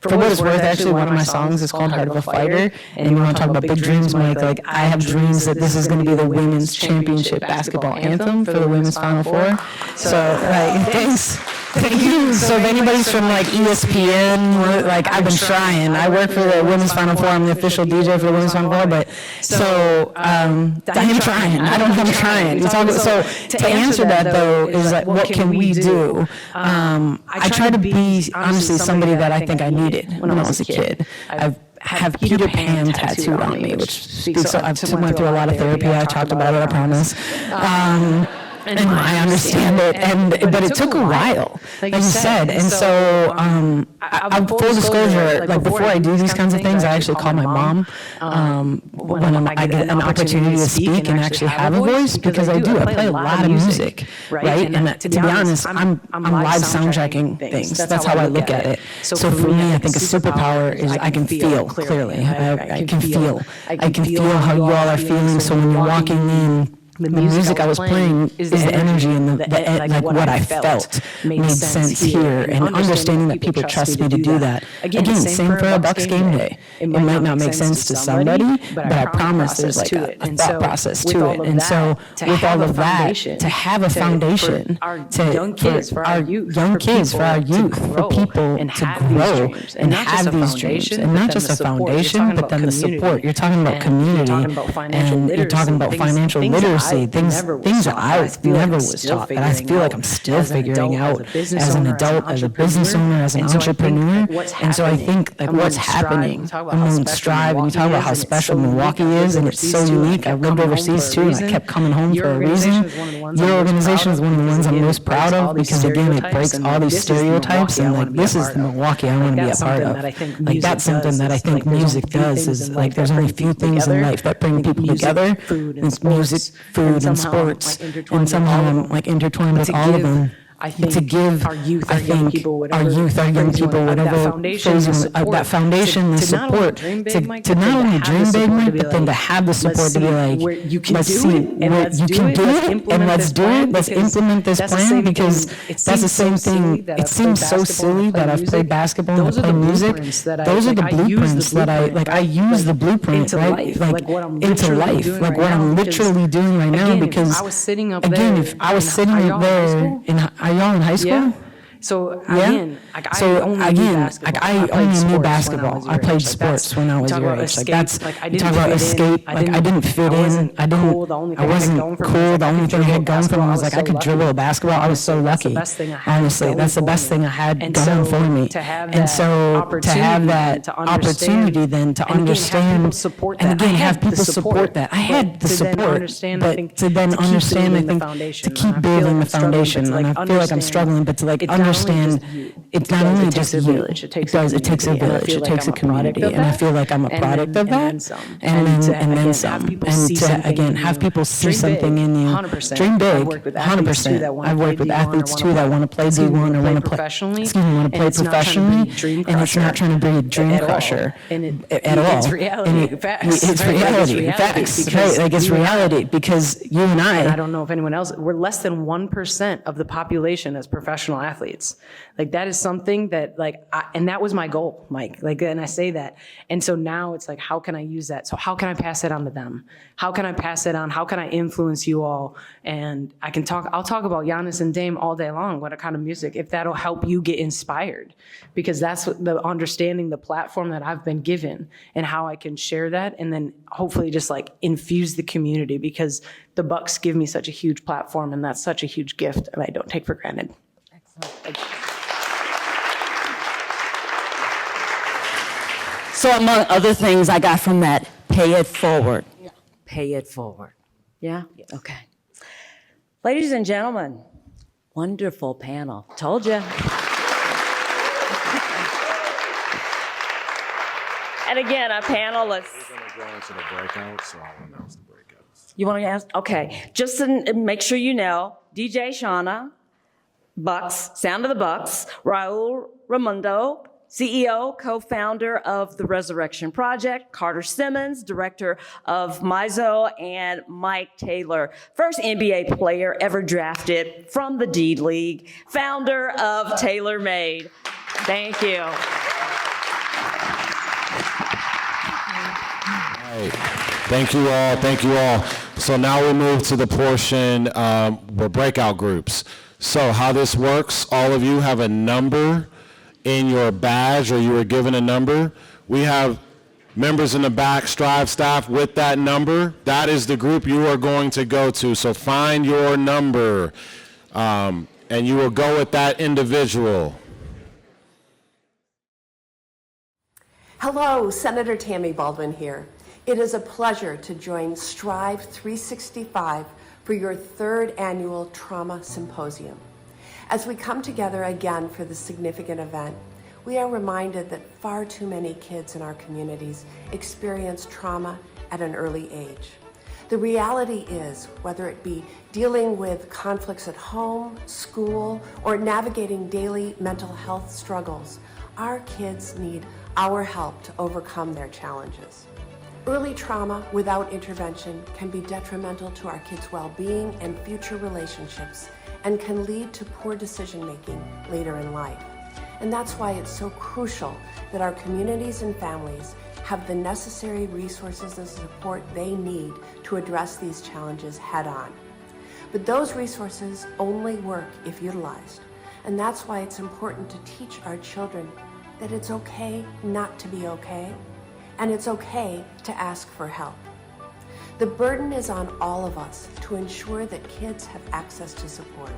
For what it's worth, actually, one of my songs is called Heart of a Fighter. And you want to talk about big dreams, Mike, like, I have dreams that this is going to be the women's championship basketball anthem for the women's Final Four. So, like, thanks. Thank you. So if anybody's from like ESPN, like I've been trying. I work for the Women's Final Four. I'm the official DJ for the Women's Final Four. But so I am trying. I don't know if I'm trying. So to answer that though is like, what can we do? I try to be honestly somebody that I think I needed when I was a kid. I have Peter Pan tattooed on me, which speaks. I've went through a lot of therapy. I talked about it. I promise. And I understand it, but it took a while, like you said. And so, full disclosure, like before I do these kinds of things, I actually call my mom when I get an opportunity to speak and actually have a voice, because I do. I play a lot of music, right? And to be honest, I'm live soundtracking things. That's how I look at it. So for me, I think a superpower is I can feel clearly. I can feel how you all are feeling. So when you're walking in, the music I was playing is the energy and like what I felt made sense here, and understanding that people trust me to do that. Again, same for a Bucks game day. It might not make sense to somebody, but I promise there's like a thought process to it. And so with all of that, to have a foundation for our young kids, for our youth, for people to grow and have these dreams, and not just a foundation, but then the support. You're talking about community, and you're talking about financial literacy. Things that I never was taught, that I feel like I'm still figuring out as an adult, as a business owner, as an entrepreneur. And so I think like what's happening among STRYV, and you talk about how special Milwaukee is, and it's so unique. I lived overseas too, and I kept coming home for a reason. Your organization is one of the ones I'm most proud of, because again, it breaks all these stereotypes, and like this is the Milwaukee I want to be a part of. Like that's something that I think music does, is like there's only a few things in life that bring people together. It's music, food, and sports, and somehow I'm like intertwined with all of them. To give our youth, our young people, whatever that foundation, the support, to not only dream big, Mike, but then to have the support to be like, let's see, you can do it, and let's do it, let's implement this plan, because that's the same thing. It seems so silly that I've played basketball and I play music. Those are the blueprints that I use the blueprint, right, like into life, like what I'm literally doing right now, because again, if I was sitting there are y'all in high school? Yeah. So again, I only knew basketball. I played sports when I was your age. Like that's, you talk about escape. Like I didn't fit in. I wasn't cool. The only thing I had going for me was like I could dribble a basketball. I was so lucky. Honestly, that's the best thing I had going for me. And so to have that opportunity then to understand, and again have people support that. I had the support, but to then understand, I think, to keep building the foundation. And I feel like I'm struggling, but to like understand it's not only just you. It takes a village. It takes a community, and I feel like I'm a product of that, and then some. And to again have people see something in you. Dream big, 100%. I've worked with athletes too that want to play D1 or want to play professionally, and it's not trying to be a dream crusher at all. It's reality, facts, right? Like it's reality, because you and I don't know if anyone else, we're less than 1% of the population as professional athletes. Like that is something that and that was my goal, Mike. Like, and I say that. And so now it's like, how can I use that? So how can I pass it on to them? How can I pass it on? How can I influence you all? And I'll talk about Giannis and Dame all day long, what kind of music, if that'll help you get inspired, because that's what the understanding, the platform that I've been given, and how I can share that. And then hopefully just like infuse the community, because the Bucks give me such a huge platform, and that's such a huge gift, and I don't take for granted. So among other things I got from that, pay it forward. Yeah. Pay it forward. Yeah? Yes. Okay. Ladies and gentlemen, wonderful panel. Told you. And again, our panelists. We're going to go into the breakout, so I'll announce the breakouts. You want to ask? Okay. Just to make sure you know, DJ Shauna, Bucks, Sound of the Bucks, Raul Ramundo, CEO, co-founder of the Resurrection Project, Carter Simmons, director of MISO, and Mike Taylor, first NBA player ever drafted from the D League, founder of TaylorMade. Thank you. Thank you all. Thank you all. So now we move to the portion where breakout groups. So how this works, all of you have a number in your badge, or you were given a number. We have members in the back, STRYV staff, with that number. That is the group you are going to go to. So find your number, and you will go with that individual. Hello, Senator Tammy Baldwin here. It is a pleasure to join STRYV365 for your third annual Trauma Symposium. As we come together again for this significant event, we are reminded that far too many kids in our communities experience trauma at an early age. The reality is, whether it be dealing with conflicts at home, school, or navigating daily mental health struggles, our kids need our help to overcome their challenges. Early trauma without intervention can be detrimental to our kids' well-being and future relationships, and can lead to poor decision-making later in life. And that's why it's so crucial that our communities and families have the necessary resources and support they need to address these challenges head-on. But those resources only work if utilized, and that's why it's important to teach our children that it's okay not to be okay, and it's okay to ask for help. The burden is on all of us to ensure that kids have access to support.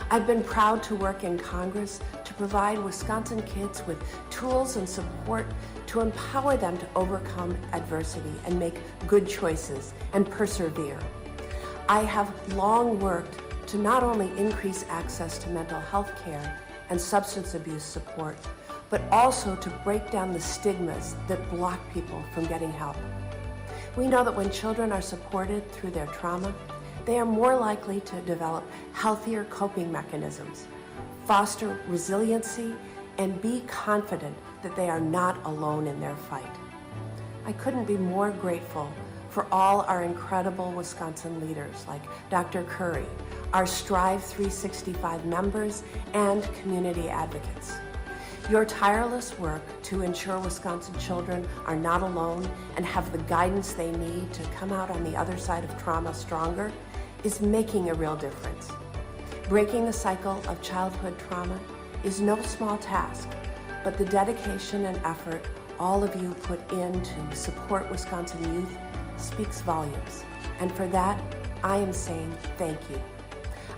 I've been proud to work in Congress to provide Wisconsin kids with tools and support to empower them to overcome adversity and make good choices and persevere. I have long worked to not only increase access to mental health care and substance abuse support, but also to break down the stigmas that block people from getting help. We know that when children are supported through their trauma, they are more likely to develop healthier coping mechanisms, foster resiliency, and be confident that they are not alone in their fight. I couldn't be more grateful for all our incredible Wisconsin leaders like Dr. Curry, our STRYV365 members, and community advocates. Your tireless work to ensure Wisconsin children are not alone and have the guidance they need to come out on the other side of trauma stronger is making a real difference. Breaking the cycle of childhood trauma is no small task, but the dedication and effort all of you put in to support Wisconsin youth speaks volumes. And for that, I am saying thank you.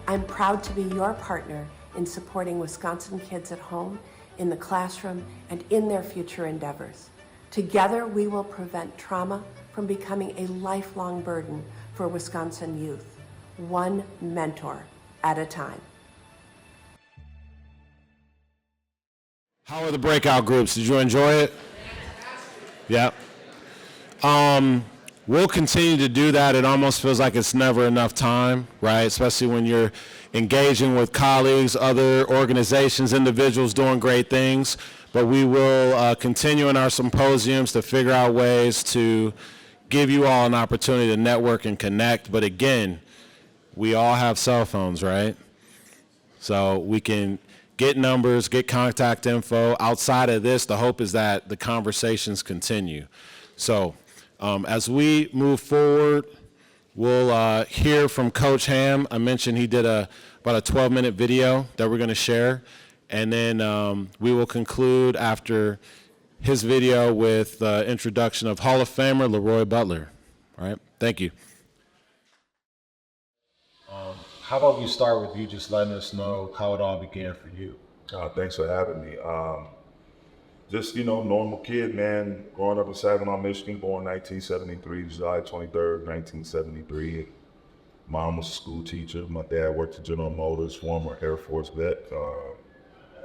I'm proud to be your partner in supporting Wisconsin kids at home, in the classroom, and in their future endeavors. Together, we will prevent trauma from becoming a lifelong burden for Wisconsin youth, one mentor at a time. How are the breakout groups? Did you enjoy it? Yeah. We'll continue to do that. It almost feels like it's never enough time, right? Especially when you're engaging with colleagues, other organizations, individuals doing great things. But we will continue in our symposiums to figure out ways to give you all an opportunity to network and connect. But again, we all have cell phones, right? So we can get numbers, get contact info. Outside of this, the hope is that the conversations continue. So as we move forward, we'll hear from Coach Ham. I mentioned he did about a 12-minute video that we're going to share. And then we will conclude after his video with the introduction of Hall of Famer Leroy Butler. All right, thank you. How about we start with you just letting us know how it all began for you? Thanks for having me. Just, normal kid, man, growing up in Saginaw, Michigan, born 1973, July 23rd, 1973. Mom was a school teacher. My dad worked at General Motors, former Air Force vet.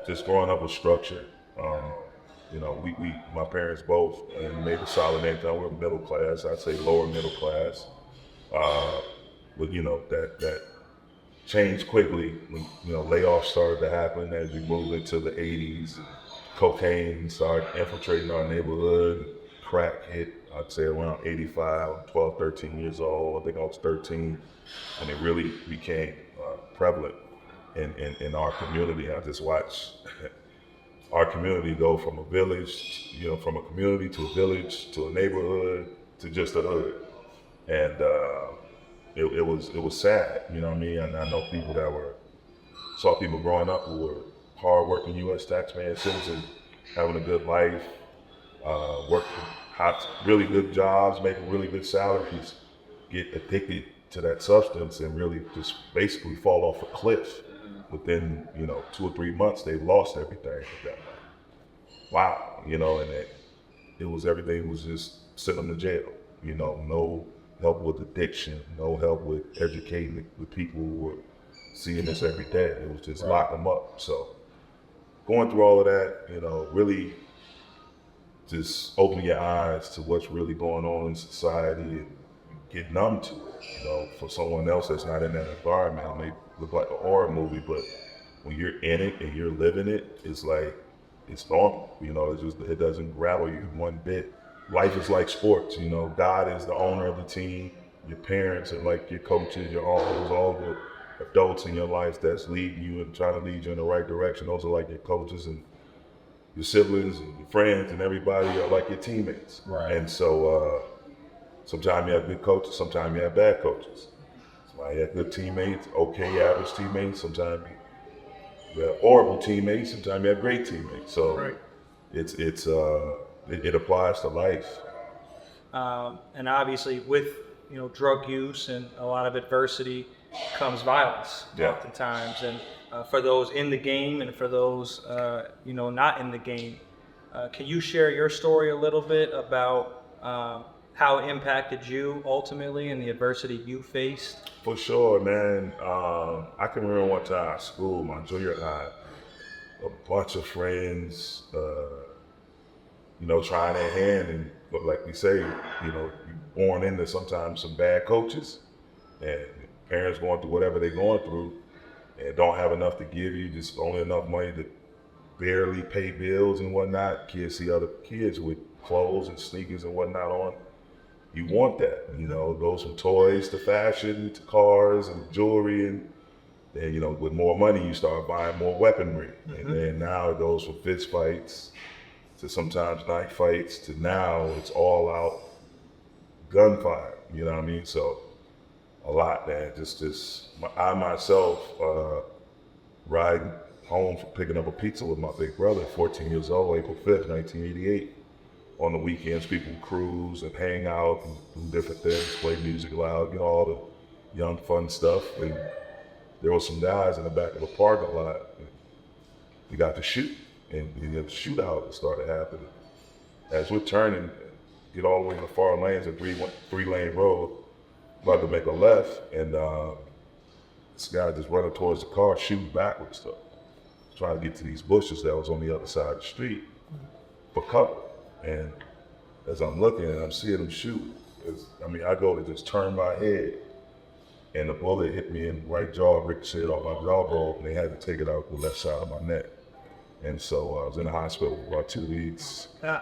Just growing up with structure. My parents both made a solid income. We're middle class, I'd say lower middle class. But, that changed quickly when, layoffs started to happen as we moved into the 80s. Cocaine started infiltrating our neighborhood. Crack hit, I'd say around 85, 12, 13 years old. I think I was 13. And it really became prevalent in our community. I just watched our community go from a village, from a community to a village, to a neighborhood, to just a hood. And it was sad, you know what I mean? And I know people that were saw people growing up who were hard-working U.S. taxpaying citizens, having a good life, working hot, really good jobs, making really good salaries, get addicted to that substance and really just basically fall off a cliff. Within 2 or 3 months, they've lost everything. Wow, and it was everything was just sitting them to jail. No help with addiction, no help with educating the people who were seeing this every day. It was just lock them up. So going through all of that, really just open your eyes to what's really going on in society and get numb to it. For someone else that's not in that environment, it may look like a horror movie, but when you're in it and you're living it, it's like, it's normal. It doesn't rattle you one bit. Life is like sports. God is the owner of the team. Your parents are like your coaches, your uncles, all the adults in your life that's leading you and trying to lead you in the right direction. Those are like your coaches, and your siblings and your friends and everybody are like your teammates. Right. And so sometimes you have good coaches, sometimes you have bad coaches. Sometimes you have good teammates, okay, average teammates. Sometimes you have horrible teammates. Sometimes you have great teammates. So it applies to life. And obviously with drug use and a lot of adversity comes violence oftentimes. And for those in the game and for those not in the game, can you share your story a little bit about how it impacted you ultimately and the adversity you faced? For sure, man. I can remember one time at school, my junior high, a bunch of friends, trying their hand, and like we say, you're born into sometimes some bad coaches, and parents going through whatever they're going through, and don't have enough to give you, just only enough money to barely pay bills and whatnot. Kids see other kids with clothes and sneakers and whatnot on. You want that, it goes from toys to fashion to cars and jewelry, and then, with more money, you start buying more weaponry. Mm-hmm. And then now it goes from fist fights to sometimes knife fights to now it's all out gunfire, you know what I mean? So a lot, man. I myself, riding home from picking up a pizza with my big brother, 14 years old, April 5th, 1988. On the weekends, people cruise and hang out and do different things, play music loud, all the young fun stuff. And there were some guys in the back of the parking lot. We got to shoot, and the shootout started happening. As we're turning, get all the way to the far lanes, a three-lane road, about to make a left, and this guy just running towards the car, shooting backwards stuff, trying to get to these bushes that was on the other side of the street for cover. And as I'm looking and I'm seeing him shoot, I go to just turn my head, and the bullet hit me in the right jaw, ricocheted off my jawbone, and they had to take it out the left side of my neck. And so I was in the hospital for about 2 weeks. My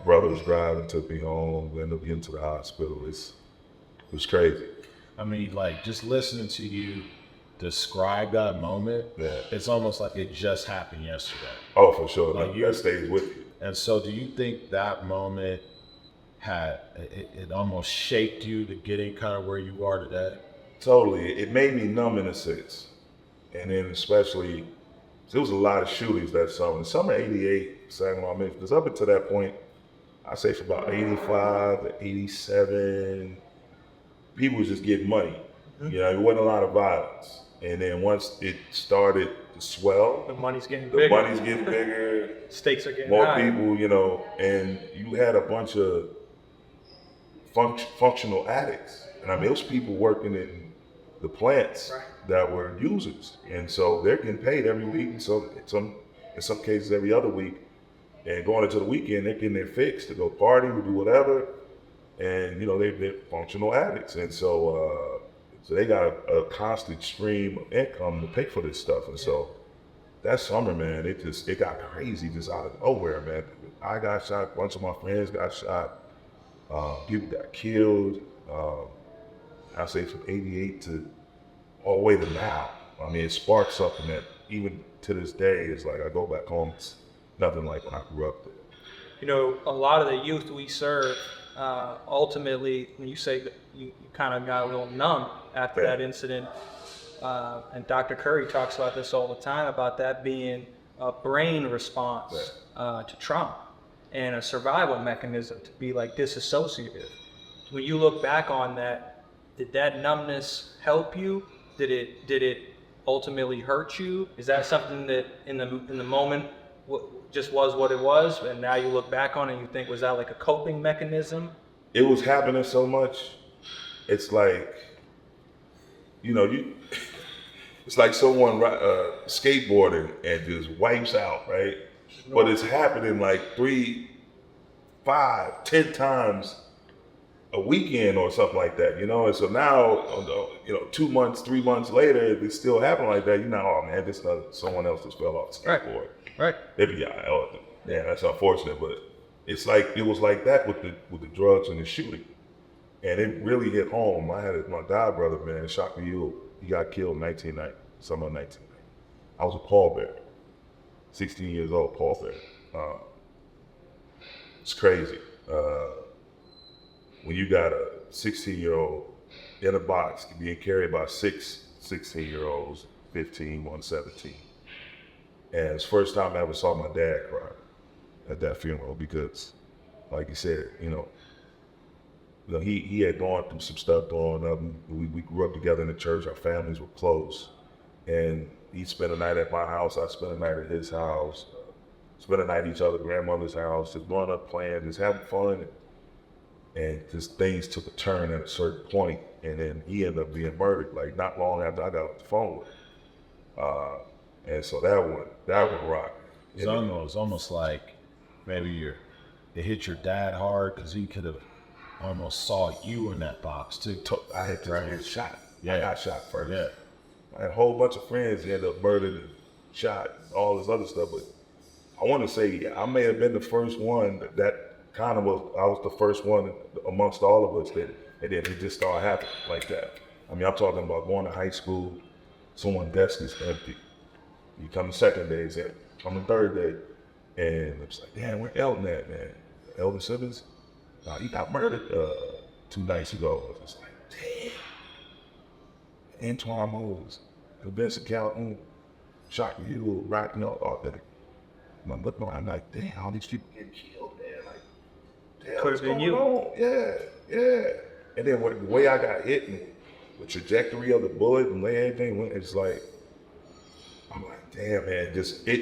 brother was driving, took me home, we ended up getting to the hospital. It was crazy. Just listening to you describe that moment, it's almost like it just happened yesterday. Oh, for sure. That stays with you. And so do you think that moment it almost shaped you to getting kind of where you are today? Totally. It made me numb in a sense. And then especially, there was a lot of shootings that summer. Summer 88, Saginaw, Memphis, because up until that point, I say from about 85 to 87, people was just getting money. Mm-hmm. It wasn't a lot of violence. And then once it started to swell, the money's getting bigger. Stakes are getting more higher. People, and you had a bunch of functional addicts. And it was people working in the plants that were users. And so they're getting paid every week. So in some cases every other week. And going into the weekend, they're getting their fix to go party, to do whatever. And they're functional addicts. And so they got a constant stream of income to pay for this stuff. And so that summer, man, it got crazy just out of nowhere, man. I got shot, a bunch of my friends got shot, people got killed. I say from 88 to all the way to now. It sparked something that even to this day is like, I go back home, it's nothing like when I grew up there. A lot of the youth we serve, ultimately, when you say that you kind of got a little numb after that incident, and Dr. Curry talks about this all the time, about that being a brain response to trauma and a survival mechanism to be like disassociative. When you look back on that, did that numbness help you? Did it ultimately hurt you? Is that something that in the moment just was what it was, and now you look back on it and you think, was that like a coping mechanism? It was happening so much. It's like, it's like someone skateboarding and just wipes out, right? But it's happening like 3, 5, 10 times a weekend or something like that, And so now, 2 months, 3 months later, if it's still happening like that, oh man, this someone else just fell off the skateboard. Right. Maybe that's unfortunate, but it's like it was like that with the drugs and the shooting, and it really hit home. I had my god brother, man, Shaka Yule. He got killed in 1990, summer of 1990. I was a pallbearer, 16 years old, pallbearer. It's crazy. When you got a 16-year-old in a box being carried by 6 16-year-olds, 15, one 17. And it's the first time I ever saw my dad cry at that funeral because, like you said, he had gone through some stuff growing up. We grew up together in the church. Our families were close. And he spent a night at my house. I spent a night at his house. Spent a night at each other's grandmother's house, just growing up playing, just having fun. And just things took a turn at a certain point, and then he ended up being murdered, like not long after I got off the phone with him. And so that one rocked. It's almost like maybe it hit your dad hard because he could have almost saw you in that box too. I had to get shot. Yeah. I got shot first. Yeah. I had a whole bunch of friends that ended up murdered and shot, all this other stuff. But I want to say I may have been the first one that I was the first one amongst all of us and then it just started happening like that. I mean, I'm talking about going to high school, someone's desk is empty. You come the second day, come the third day, and it's like, damn, where Elton at, man? Elton Simmons? He got murdered 2 nights ago. I was just like, damn. Antoine Mose, Vincent Calhoun, Shaka Yule, rocking all that. I'm looking around like, damn, all these people getting killed, man. Like, damn, could have been you. On? Yeah. And then the way I got hit and the trajectory of the bullet and everything, it's like, I'm like, damn, man,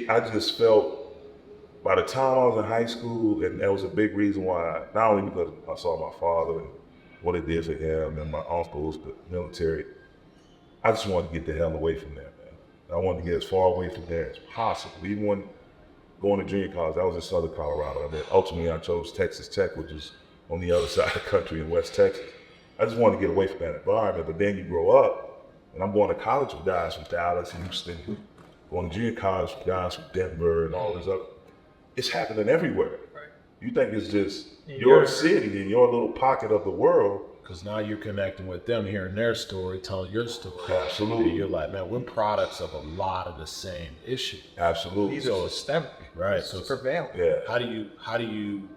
I just felt, by the time I was in high school, and that was a big reason why, not only because I saw my father and what it did for him and my uncles, the military, I just wanted to get the hell away from there, man. I wanted to get as far away from there as possible. Even when going to junior college, I was in Southern Colorado. And then ultimately I chose Texas Tech, which is on the other side of the country in West Texas. I just wanted to get away from that environment, but then you grow up, and I'm going to college with guys from Dallas and Houston, going to junior college with guys from Denver and all this other. It's happening everywhere. Right. You think it's just your city and your little pocket of the world. Because now you're connecting with them, hearing their story, telling your story. Absolutely. And you're like, man, we're products of a lot of the same issue. Absolutely. These are systemic. Right. So it's prevalent. Yeah. How do you,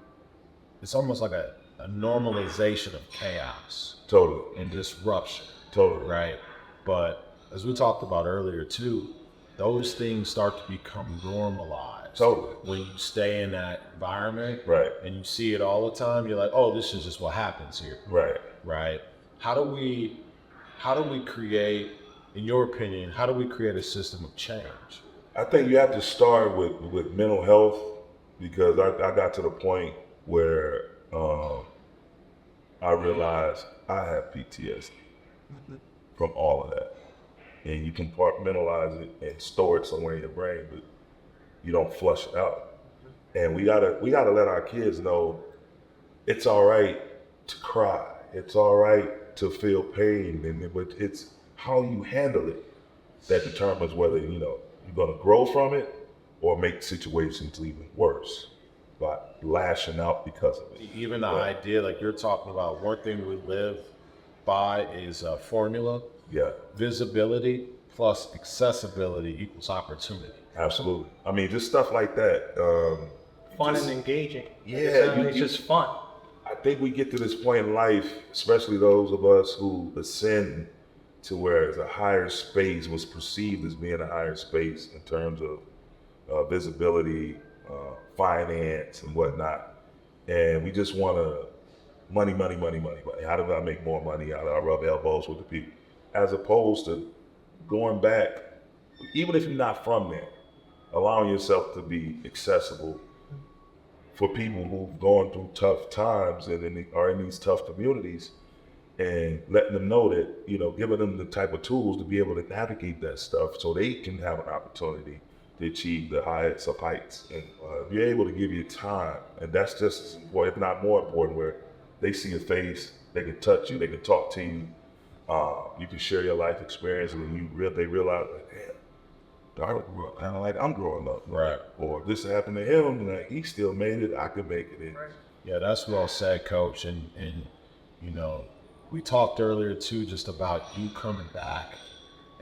it's almost like a normalization of chaos. Totally. And disruption. Totally. Right. But as we talked about earlier too, those things start to become normalized. Totally. When you stay in that environment, right, and you see it all the time, you're like, oh, this is just what happens here. Right. Right. How do we create, in your opinion, how do we create a system of change? I think you have to start with mental health, because I got to the point where I realized I have PTSD from all of that. And you compartmentalize it and store it somewhere in your brain, but you don't flush it out. And we gotta let our kids know it's all right to cry. It's all right to feel pain, but it's how you handle it that determines whether you're gonna grow from it or make situations even worse by lashing out because of it. Even the idea, like you're talking about, one thing we live by is a formula. Yeah. Visibility plus accessibility equals opportunity. Absolutely. I mean, just stuff like that. Fun and engaging. Yeah. It's just fun. I think we get to this point in life, especially those of us who ascend to where a higher space was perceived as being a higher space in terms of visibility, finance, and whatnot. And we just want to money. How do I make more money? How do I rub elbows with the people? As opposed to going back, even if you're not from there, allowing yourself to be accessible for people who've gone through tough times and are in these tough communities, and letting them know that, you know, giving them the type of tools to be able to navigate that stuff so they can have an opportunity to achieve the highest of heights. And if you're able to give your time, and that's just as important, if not more important, where they see your face, they can touch you, they can talk to you, you can share your life experience, and they realize, like, damn, Darwin grew up kind of like I'm growing up. Right. Or this happened to him, like he still made it, I could make it. Yeah, that's well said, Coach. And you know, we talked earlier too just about you coming back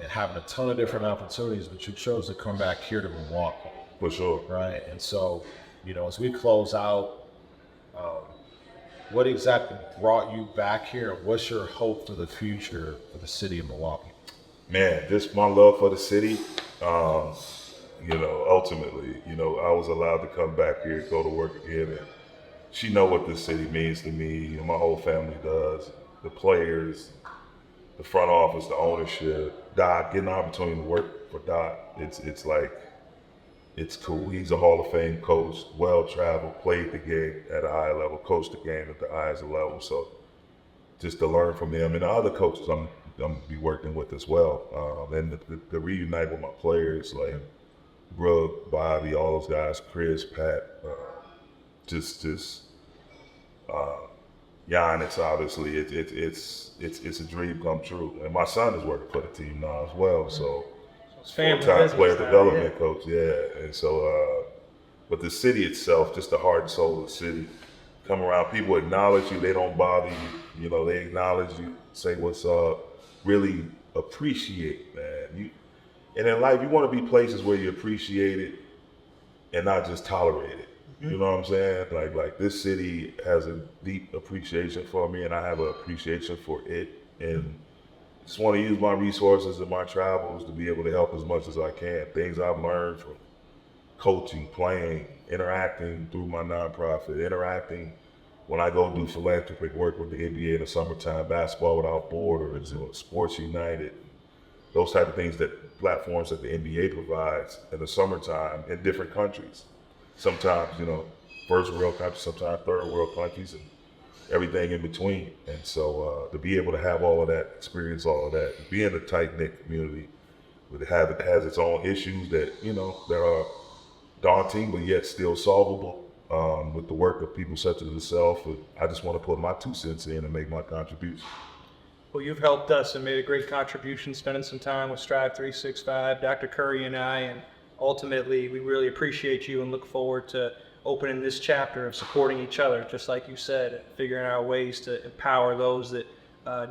and having a ton of different opportunities, but you chose to come back here to Milwaukee. For sure. Right. And so, you know, as we close out, what exactly brought you back here? What's your hope for the future for the city of Milwaukee? Man, just my love for the city. You know, ultimately, you know, I was allowed to come back here, go to work again, and she know what this city means to me, and my whole family does. The players, the front office, the ownership, Doc, getting the opportunity to work for Doc, it's like, it's cool. He's a Hall of Fame coach, well-traveled, played the game at a high level, coached the game at the highest level. So just to learn from him and the other coaches I'm gonna be working with as well. And to reunite with my players like Brooke, Bobby, all those guys, Chris, Pat, Giannis, obviously, it's a dream come true. And my son is working for the team now as well, so full-time player development coach, yeah. And so, but the city itself, just the heart and soul of the city, come around, people acknowledge you, they don't bother you, you know, they acknowledge you, say what's up, really appreciate, man. And in life, you want to be places where you appreciate it and not just tolerate it. You know what I'm saying? Like this city has a deep appreciation for me, and I have an appreciation for it. And just want to use my resources and my travels to be able to help as much as I can. Things I've learned from coaching, playing, interacting through my nonprofit, interacting when I go do philanthropic work with the NBA in the summertime, Basketball Without Borders, or Sports United, those type of things, that platforms that the NBA provides in the summertime in different countries. Sometimes, you know, first world countries, sometimes third world countries, and everything in between. And so to be able to have all of that, experience all of that, be in a tight-knit community, it has its own issues that, you know, that are daunting, but yet still solvable with the work of people such as yourself. I just want to put my 2 cents in and make my contribution. Well, you've helped us and made a great contribution spending some time with STRYV365, Dr. Curry and I, and ultimately we really appreciate you and look forward to opening this chapter of supporting each other, just like you said, figuring out ways to empower those that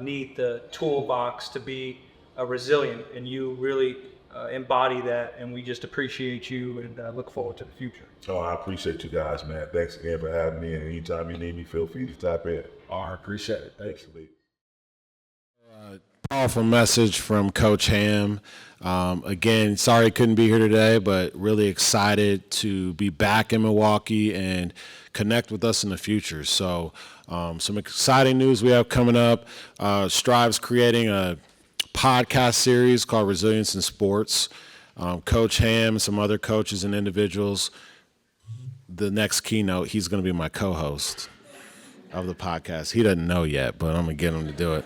need the toolbox to be resilient, and you really embody that, and we just appreciate you and look forward to the future. Oh, I appreciate you guys, man. Thanks again for having me, and anytime you need me, feel free to tap in. Oh, I appreciate it. Thanks. Powerful message from Coach Ham. Again, sorry he couldn't be here today, but really excited to be back in Milwaukee and connect with us in the future. So some exciting news we have coming up. STRYV's creating a podcast series called Resilience in Sports. Coach Ham and some other coaches and individuals, the next keynote, he's going to be my co-host of the podcast. He doesn't know yet, but I'm going to get him to do it.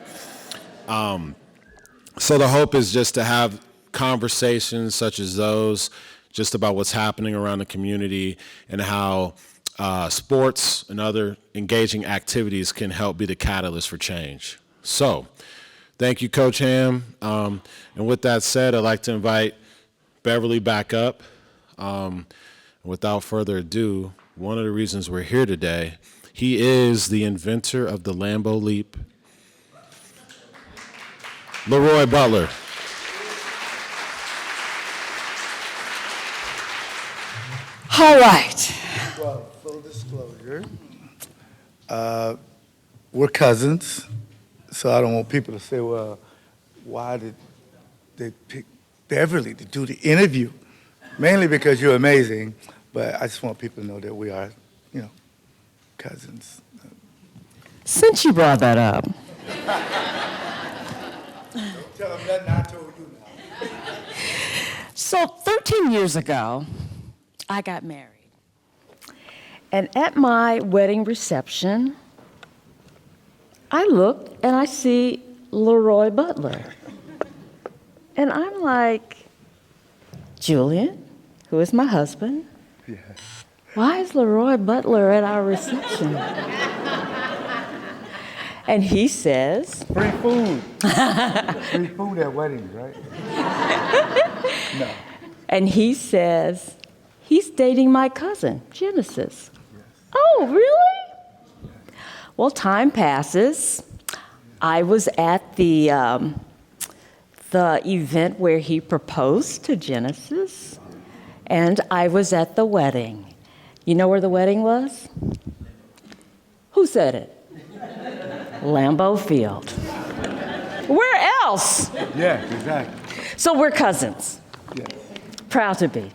So the hope is just to have conversations such as those, just about what's happening around the community and how sports and other engaging activities can help be the catalyst for change. So thank you, Coach Ham. And with that said, I'd like to invite Beverly back up. Without further ado, one of the reasons we're here today, he is the inventor of the Lambo Leap, Leroy Butler. All right. Well, full disclosure, we're cousins, so I don't want people to say, well, why did they pick Beverly to do the interview? Mainly because you're amazing, but I just want people to know that we are, cousins. Since you brought that up, Don't tell them nothing I told you now. so 13 years ago, I got married. And at my wedding reception, I look and I see Leroy Butler. And I'm like, Julian, who is my husband, why is Leroy Butler at our reception? And he says, Free food. Free food at weddings, right? No. and he says, he's dating my cousin, Genesis. Oh, really? Well, time passes. I was at the event where he proposed to Genesis, and I was at the wedding. You know where the wedding was? Who said it? Lambeau Field. Where else? Yeah, exactly. So we're cousins. Yes. Proud to be.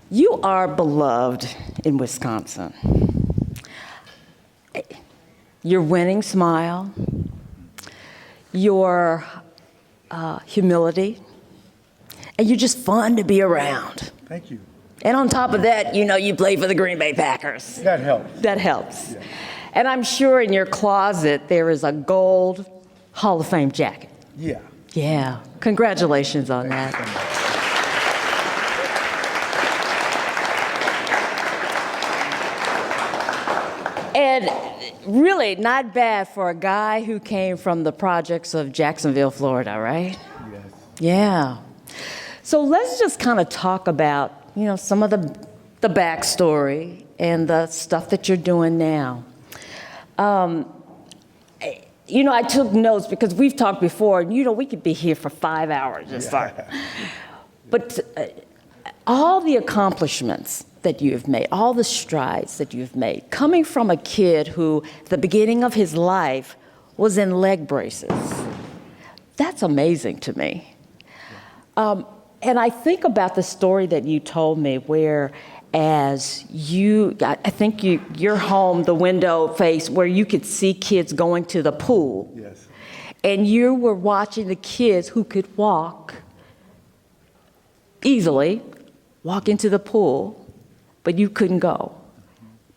You are beloved in Wisconsin. Your winning smile, your humility, and you're just fun to be around. Thank you. And on top of that, you play for the Green Bay Packers. That helps. That helps. Yeah. And I'm sure in your closet there is a gold Hall of Fame jacket. Yeah. Yeah. Congratulations on that. And really not bad for a guy who came from the projects of Jacksonville, Florida, right? Yes. Yeah. So let's just kind of talk about, some of the backstory and the stuff that you're doing now. I took notes because we've talked before, and we could be here for 5 hours just But all the accomplishments that you have made, all the strides that you've made, coming from a kid who, at the beginning of his life, was in leg braces. That's amazing to me. And I think about the story that you told me where I think your home, the window face where you could see kids going to the pool. Yes. And you were watching the kids who could walk easily, walk into the pool, but you couldn't go.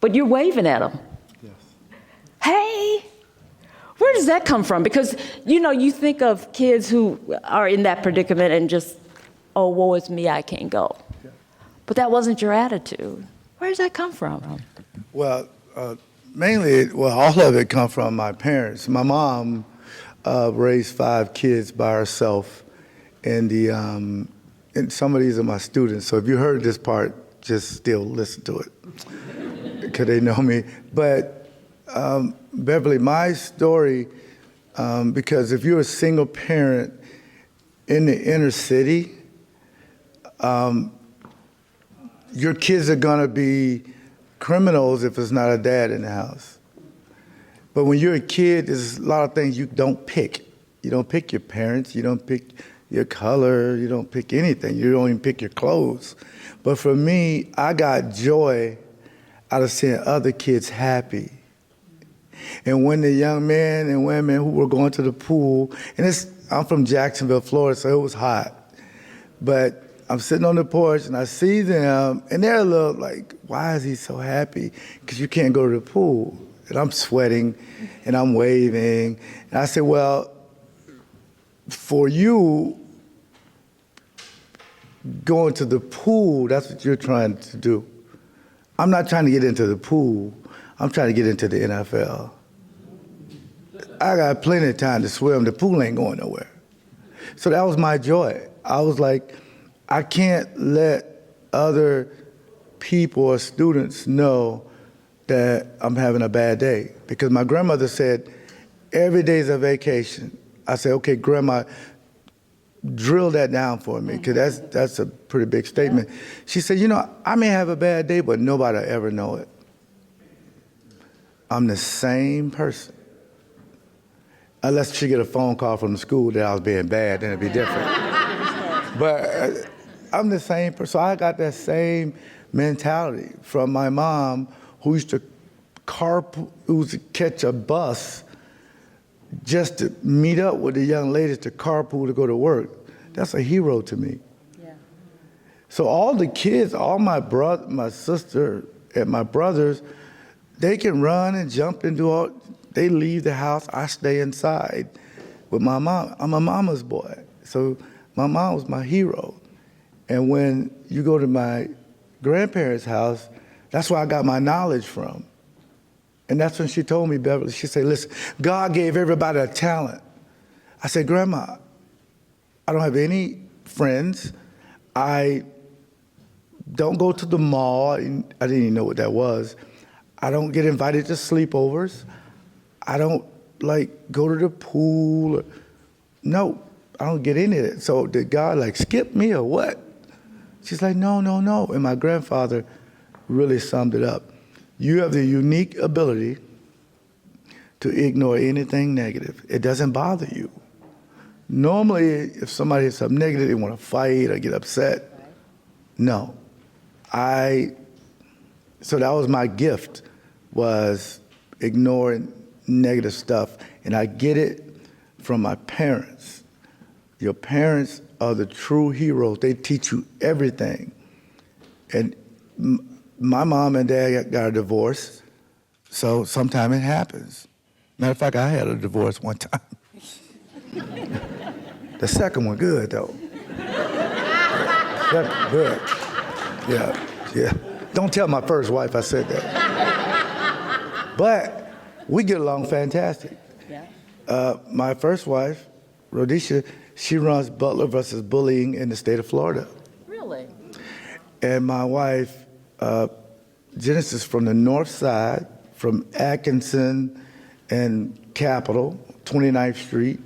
But you're waving at them. Yes. Hey, where does that come from? Because, you think of kids who are in that predicament and just, oh, woe is me, I can't go. Yeah. But that wasn't your attitude. Where does that come from? Well, mainly, all of it come from my parents. My mom raised 5 kids by herself, and and some of these are my students. So if you heard this part, just still listen to it, because they know me. But Beverly, my story, because if you're a single parent in the inner city, your kids are gonna be criminals if there's not a dad in the house. But when you're a kid, there's a lot of things you don't pick. You don't pick your parents, you don't pick your color, you don't pick anything. You don't even pick your clothes. But for me, I got joy out of seeing other kids happy. And when the young men and women who were going to the pool, and I'm from Jacksonville, Florida, so it was hot. But I'm sitting on the porch and I see them, and they're a little like, why is he so happy? Because you can't go to the pool. And I'm sweating and I'm waving. And I said, well, for you, going to the pool, that's what you're trying to do. I'm not trying to get into the pool. I'm trying to get into the NFL. I got plenty of time to swim. The pool ain't going nowhere. So that was my joy. I was like, I can't let other people or students know that I'm having a bad day. Because my grandmother said, every day's a vacation. I said, okay, Grandma, drill that down for me, because that's a pretty big statement. She said, I may have a bad day, but nobody will ever know it. I'm the same person. Unless she get a phone call from the school that I was being bad, then it'd be different. But I'm the same person. So I got that same mentality from my mom, who used to catch a bus just to meet up with the young ladies to carpool to go to work. That's a hero to me. Yeah. So all the kids, all my sister and my brothers, they can run and jump and do all. They leave the house. I stay inside with my mom. I'm a mama's boy. So my mom was my hero. And when you go to my grandparents' house, that's where I got my knowledge from. And that's when she told me, Beverly, she said, listen, God gave everybody a talent. I said, Grandma, I don't have any friends. I don't go to the mall. I didn't even know what that was. I don't get invited to sleepovers. I don't go to the pool. No, I don't get any of it. So did God skip me or what? She's like, no. And my grandfather really summed it up. You have the unique ability to ignore anything negative. It doesn't bother you. Normally, if somebody has something negative, they want to fight or get upset. No. So that was my gift, was ignoring negative stuff. And I get it from my parents. Your parents are the true heroes. They teach you everything. And my mom and dad got a divorce, so sometime it happens. Matter of fact, I had a divorce one time. The second one good, though. Second, good. Yeah. Don't tell my first wife I said that. But we get along fantastic. Yeah. My first wife, Rhodesia, she runs Butler versus Bullying in the state of Florida. Really? And my wife, Genesis, from the north side, from Atkinson and Capitol, 29th Street.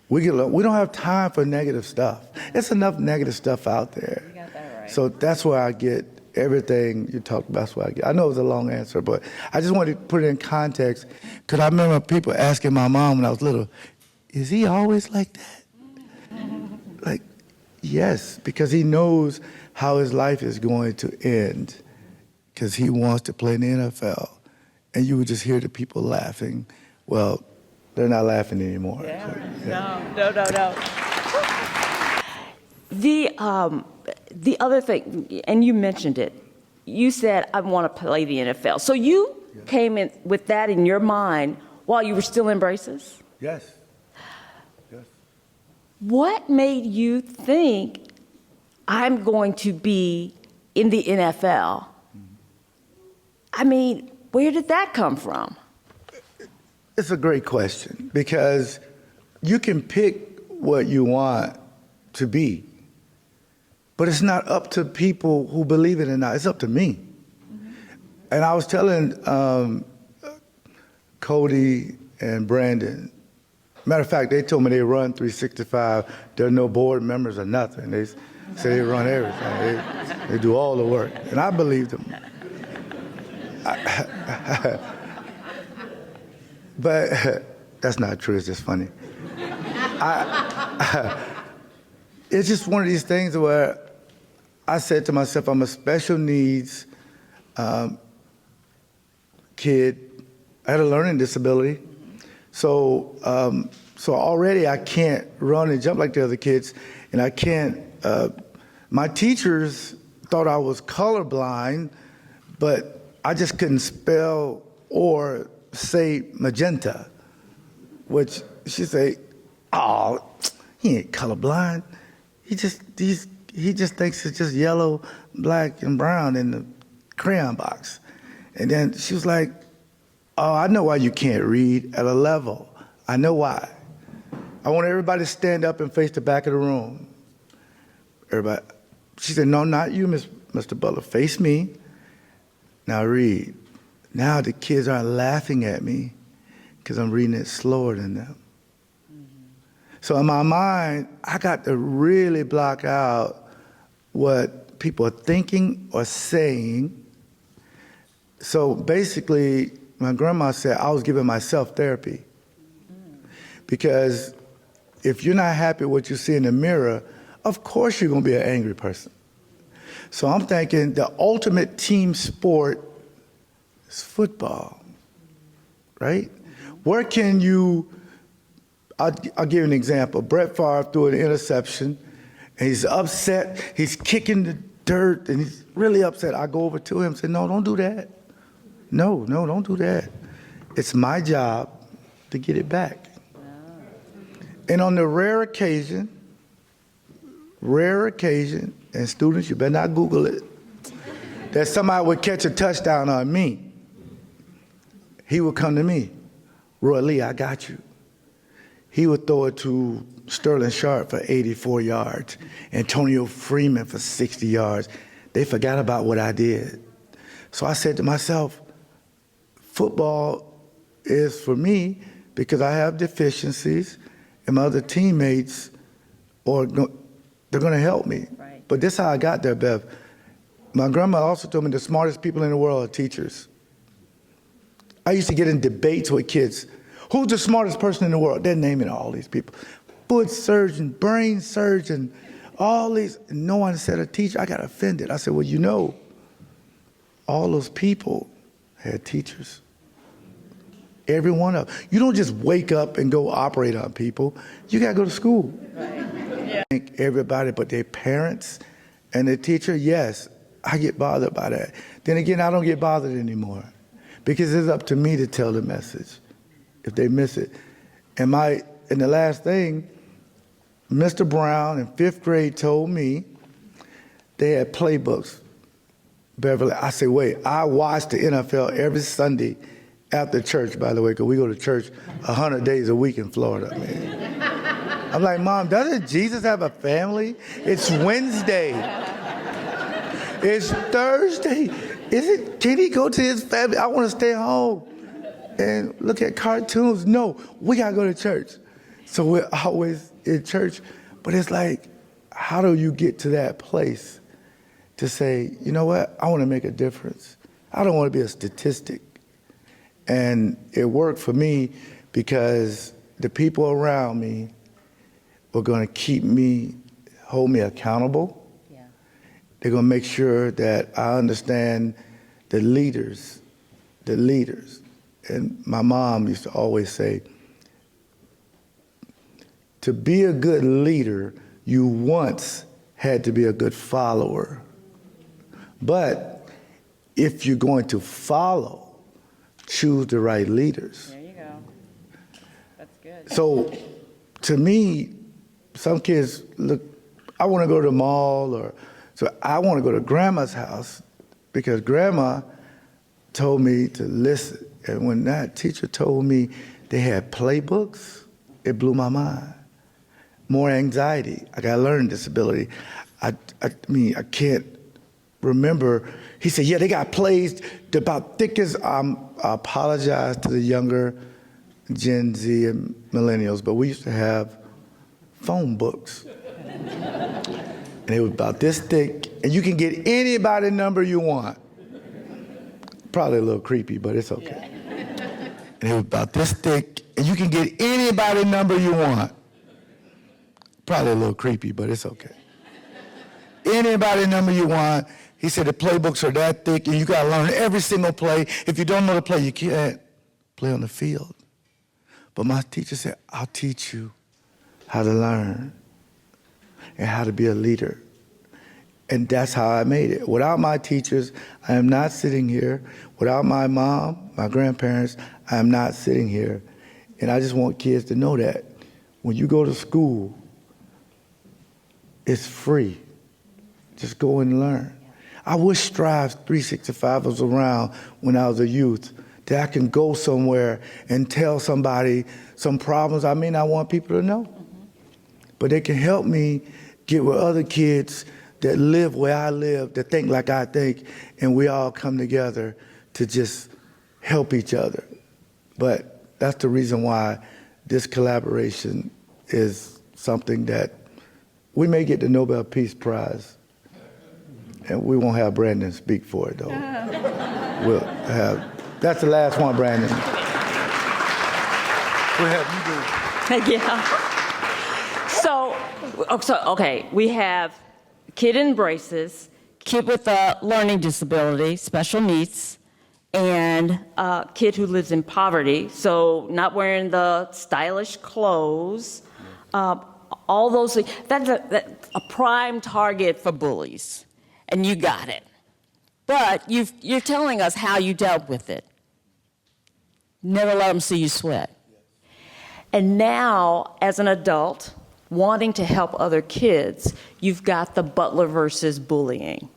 We don't have time for negative stuff. There's enough negative stuff out there. You got that right. So that's where I get everything you talked about. That's where I get. I know it was a long answer, but I just wanted to put it in context, because I remember people asking my mom when I was little, is he always like that? Yes, because he knows how his life is going to end, because he wants to play in the NFL. And you would just hear the people laughing. Well, they're not laughing anymore. Yeah. No. The other thing, and you mentioned it, you said, I want to play the NFL. So you came in with that in your mind while you were still in braces? Yes. What made you think, I'm going to be in the NFL? I mean, where did that come from? It's a great question, because you can pick what you want to be, but it's not up to people who believe it or not. It's up to me. Mm-hmm. And I was telling Cody and Brandon, matter of fact, they told me they run 365. There are no board members or nothing. They say they run everything. They do all the work. And I believe them. But that's not true. It's just funny. It's just one of these things where I said to myself, I'm a special needs kid. I had a learning disability. So already I can't run and jump like the other kids, and I can't. My teachers thought I was colorblind, but I just couldn't spell or say magenta, which she say, "Oh, he ain't colorblind. He just thinks it's just yellow, black, and brown in the crayon box." And then she was like, "Oh, I know why you can't read at a level. I know why. I want everybody to stand up and face the back of the room." Everybody. She said, "No, not you, Mr. Butler. Face me. Now read." Now the kids aren't laughing at me because I'm reading it slower than them. Mm-hmm. So in my mind, I got to really block out what people are thinking or saying. So basically, my grandma said I was giving myself therapy. Because if you're not happy with what you see in the mirror, of course you're going to be an angry person. So I'm thinking the ultimate team sport is football, right? Where can you, I'll give you an example. Brett Favre threw an interception, and he's upset. He's kicking the dirt, and he's really upset. I go over to him and say, no, don't do that. No, don't do that. It's my job to get it back. And on the rare occasion, and students, you better not Google it, that somebody would catch a touchdown on me, he would come to me, Roy Lee, I got you. He would throw it to Sterling Sharp for 84 yards, Antonio Freeman for 60 yards. They forgot about what I did. So I said to myself, football is for me because I have deficiencies and my other teammates they're going to help me. Right. But this is how I got there, Bev. My grandma also told me the smartest people in the world are teachers. I used to get in debates with kids. Who's the smartest person in the world? They're naming all these people. Foot surgeon, brain surgeon, all these. And no one said a teacher. I got offended. I said, well, you know, all those people had teachers. Every one of them. You don't just wake up and go operate on people. You got to go to school. Right. Yeah. I think everybody but their parents and their teacher, yes, I get bothered by that. Then again, I don't get bothered anymore because it's up to me to tell the message if they miss it. And the last thing, Mr. Brown in 5th grade told me they had playbooks. Beverly, I said, wait, I watch the NFL every Sunday after church, by the way, because we go to church 100 days a week in Florida, man. I'm like, Mom, doesn't Jesus have a family? It's Wednesday. It's Thursday. Can he go to his family? I want to stay home and look at cartoons. No, we got to go to church. So we're always in church. But it's like, how do you get to that place to say, you know what, I want to make a difference. I don't want to be a statistic. And it worked for me because the people around me were going to hold me accountable. Yeah. They're going to make sure that I understand the leaders. And my mom used to always say, to be a good leader, you once had to be a good follower. But if you're going to follow, choose the right leaders. There you go. That's good. So to me, some kids look, I want to go to the mall, so I want to go to grandma's house because grandma told me to listen. And when that teacher told me they had playbooks, it blew my mind. More anxiety. I got a learning disability. I mean, I can't remember. He said, yeah, they got plays about thick as, I apologize to the younger Gen Z and millennials, but we used to have phone books. And it was about this thick, and you can get anybody number you want. Probably a little creepy, but it's okay. Yeah. And it was about this thick, and you can get anybody number you want. Probably a little creepy, but it's okay. Anybody number you want. He said the playbooks are that thick, and you got to learn every single play. If you don't know the play, you can't play on the field. But my teacher said, I'll teach you how to learn and how to be a leader. And that's how I made it. Without my teachers, I am not sitting here. Without my mom, my grandparents, I am not sitting here. And I just want kids to know that when you go to school, it's free. Just go and learn. I wish STRYV365 was around when I was a youth, that I can go somewhere and tell somebody some problems I may not want people to know. But they can help me get with other kids that live where I live, that think like I think, and we all come together to just help each other. But that's the reason why this collaboration is something that we may get the Nobel Peace Prize, and we won't have Brandon speak for it, though. We'll have, that's the last one, Brandon. We'll have you do. Yeah. So, okay, we have kid in braces, kid with a learning disability, special needs, and a kid who lives in poverty, so not wearing the stylish clothes, all those things. That's a prime target for bullies, and you got it. But you're telling us how you dealt with it. Never let them see you sweat. And now, as an adult, wanting to help other kids, you've got the Butler versus bullying.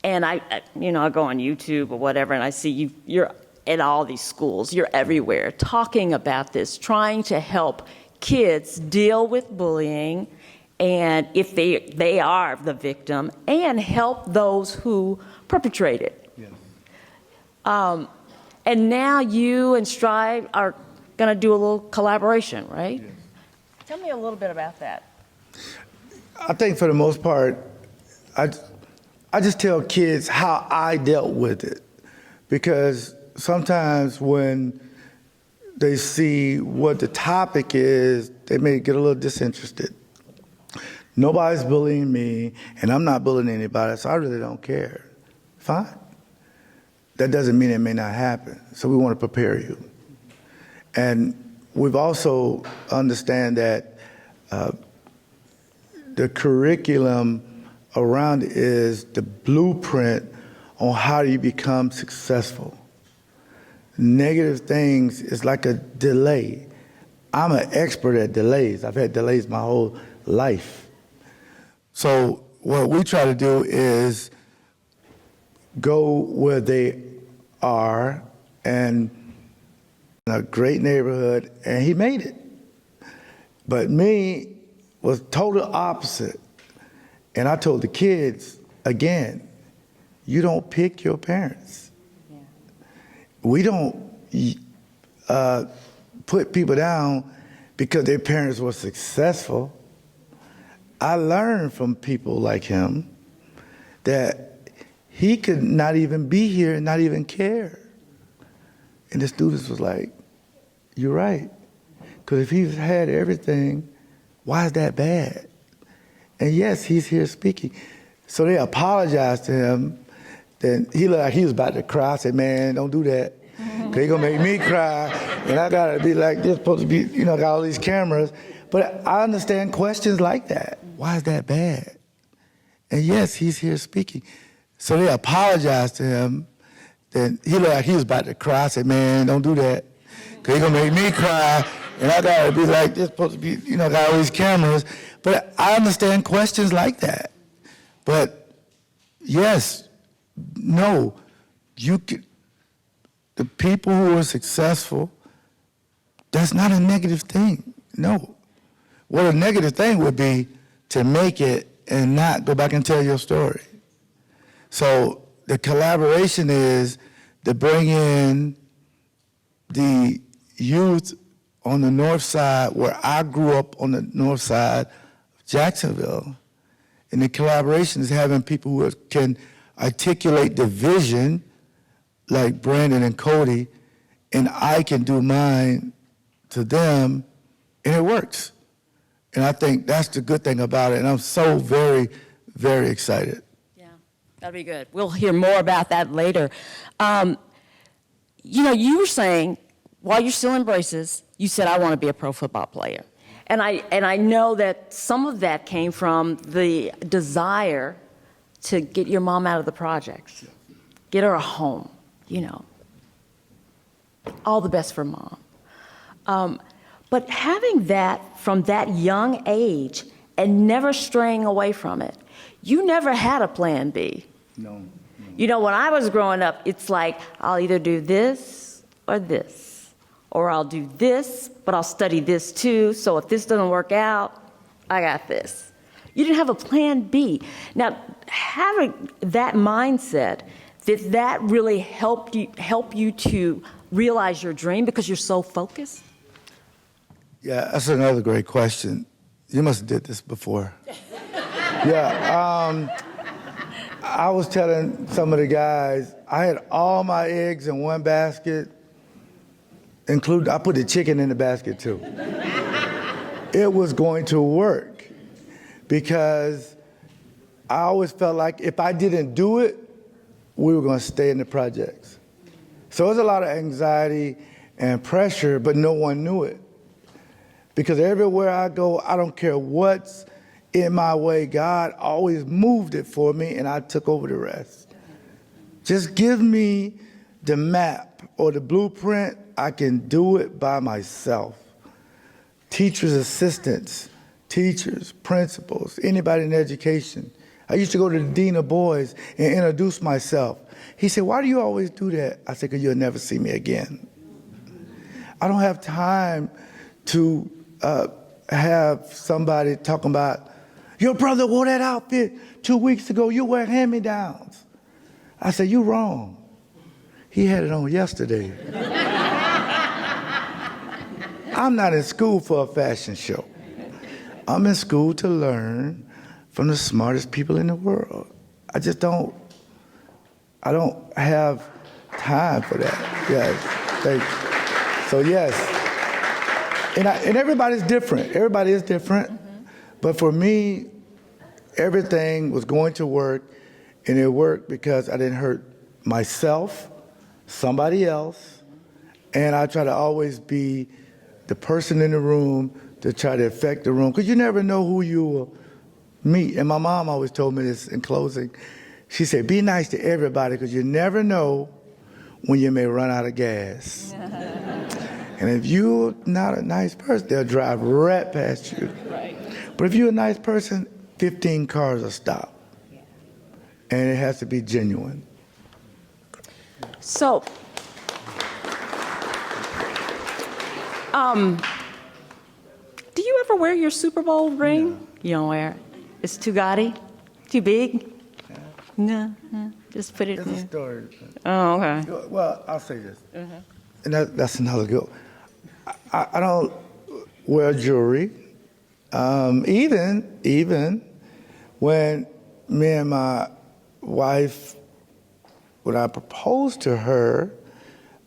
And I go on YouTube or whatever, and I see you're at all these schools, you're everywhere, talking about this, trying to help kids deal with bullying, and if they are the victim, and help those who perpetrate it. Yes. And now you and STRYV are going to do a little collaboration, right? Yes. Tell me a little bit about that. I think for the most part, I just tell kids how I dealt with it, because sometimes when they see what the topic is, they may get a little disinterested. Nobody's bullying me, and I'm not bullying anybody, so I really don't care. Fine. That doesn't mean it may not happen, so we want to prepare you. And we've also understand that the curriculum around it is the blueprint on how do you become successful. Negative things is like a delay. I'm an expert at delays. I've had delays my whole life. So what we try to do is go where they are, and in a great neighborhood, and he made it. But me was total opposite. And I told the kids, again, you don't pick your parents. Yeah. We don't put people down because their parents were successful. I learned from people like him that he could not even be here and not even care. And the students was like, you're right. Because if he's had everything, why is that bad? And yes, he's here speaking. So they apologized to him. Then he looked like he was about to cry. I said, man, don't do that. Because they're going to make me cry. And I got to be like, they're supposed to be, got all these cameras. But I understand questions like that. Why is that bad? And yes, he's here speaking. So they apologized to him. Then he looked like he was about to cry. I said, man, don't do that. Because they're going to make me cry. And I got to be like, they're supposed to be, got all these cameras. But I understand questions like that. But yes, no, the people who are successful, that's not a negative thing. No. What a negative thing would be to make it and not go back and tell your story. So the collaboration is to bring in the youth on the north side, where I grew up on the north side of Jacksonville. And the collaboration is having people who can articulate the vision, like Brandon and Cody, and I can do mine to them, and it works. And I think that's the good thing about it, and I'm so very, very excited. Yeah, that'll be good. We'll hear more about that later. You were saying, while you're still in braces, you said, I want to be a pro football player. And I know that some of that came from the desire to get your mom out of the projects, get her a home, all the best for mom. But having that from that young age and never straying away from it, you never had a plan B. No. When I was growing up, it's like, I'll either do this or this. Or I'll do this, but I'll study this too, so if this doesn't work out, I got this. You didn't have a plan B. Now, having that mindset, did that really help you to realize your dream because you're so focused? Yeah, that's another great question. You must have did this before. Yeah, I was telling some of the guys, I had all my eggs in one basket, I put the chicken in the basket too. it was going to work, because I always felt like if I didn't do it, we were going to stay in the projects. So there was a lot of anxiety and pressure, but no one knew it. Because everywhere I go, I don't care what's in my way, God always moved it for me, and I took over the rest. Just give me the map or the blueprint, I can do it by myself. Teachers' assistants, teachers, principals, anybody in education. I used to go to the dean of boys and introduce myself. He said, "Why do you always do that?" I said, "Because you'll never see me again." I don't have time to have somebody talking about, "Your brother wore that outfit 2 weeks ago, you wear hand-me-downs." I said, "You're wrong. He had it on yesterday." I'm not in school for a fashion show. I'm in school to learn from the smartest people in the world. I don't have time for that. Yes, thank you. So yes, and everybody's different. Everybody is different. But for me, everything was going to work, and it worked because I didn't hurt myself, somebody else, and I try to always be the person in the room to try to affect the room, because you never know who you will meet. And my mom always told me this in closing. She said, "Be nice to everybody, because you never know when you may run out of gas." And if you're not a nice person, they'll drive right past you. Right. But if you're a nice person, 15 cars will stop. Yeah. And it has to be genuine. So, do you ever wear your Super Bowl ring? No. You don't wear it? It's too gaudy? Too big? No, just put it in. There's a story. Oh, okay. Well, I'll say this. And that's another good one. I don't wear jewelry. Even when me and my wife, when I proposed to her,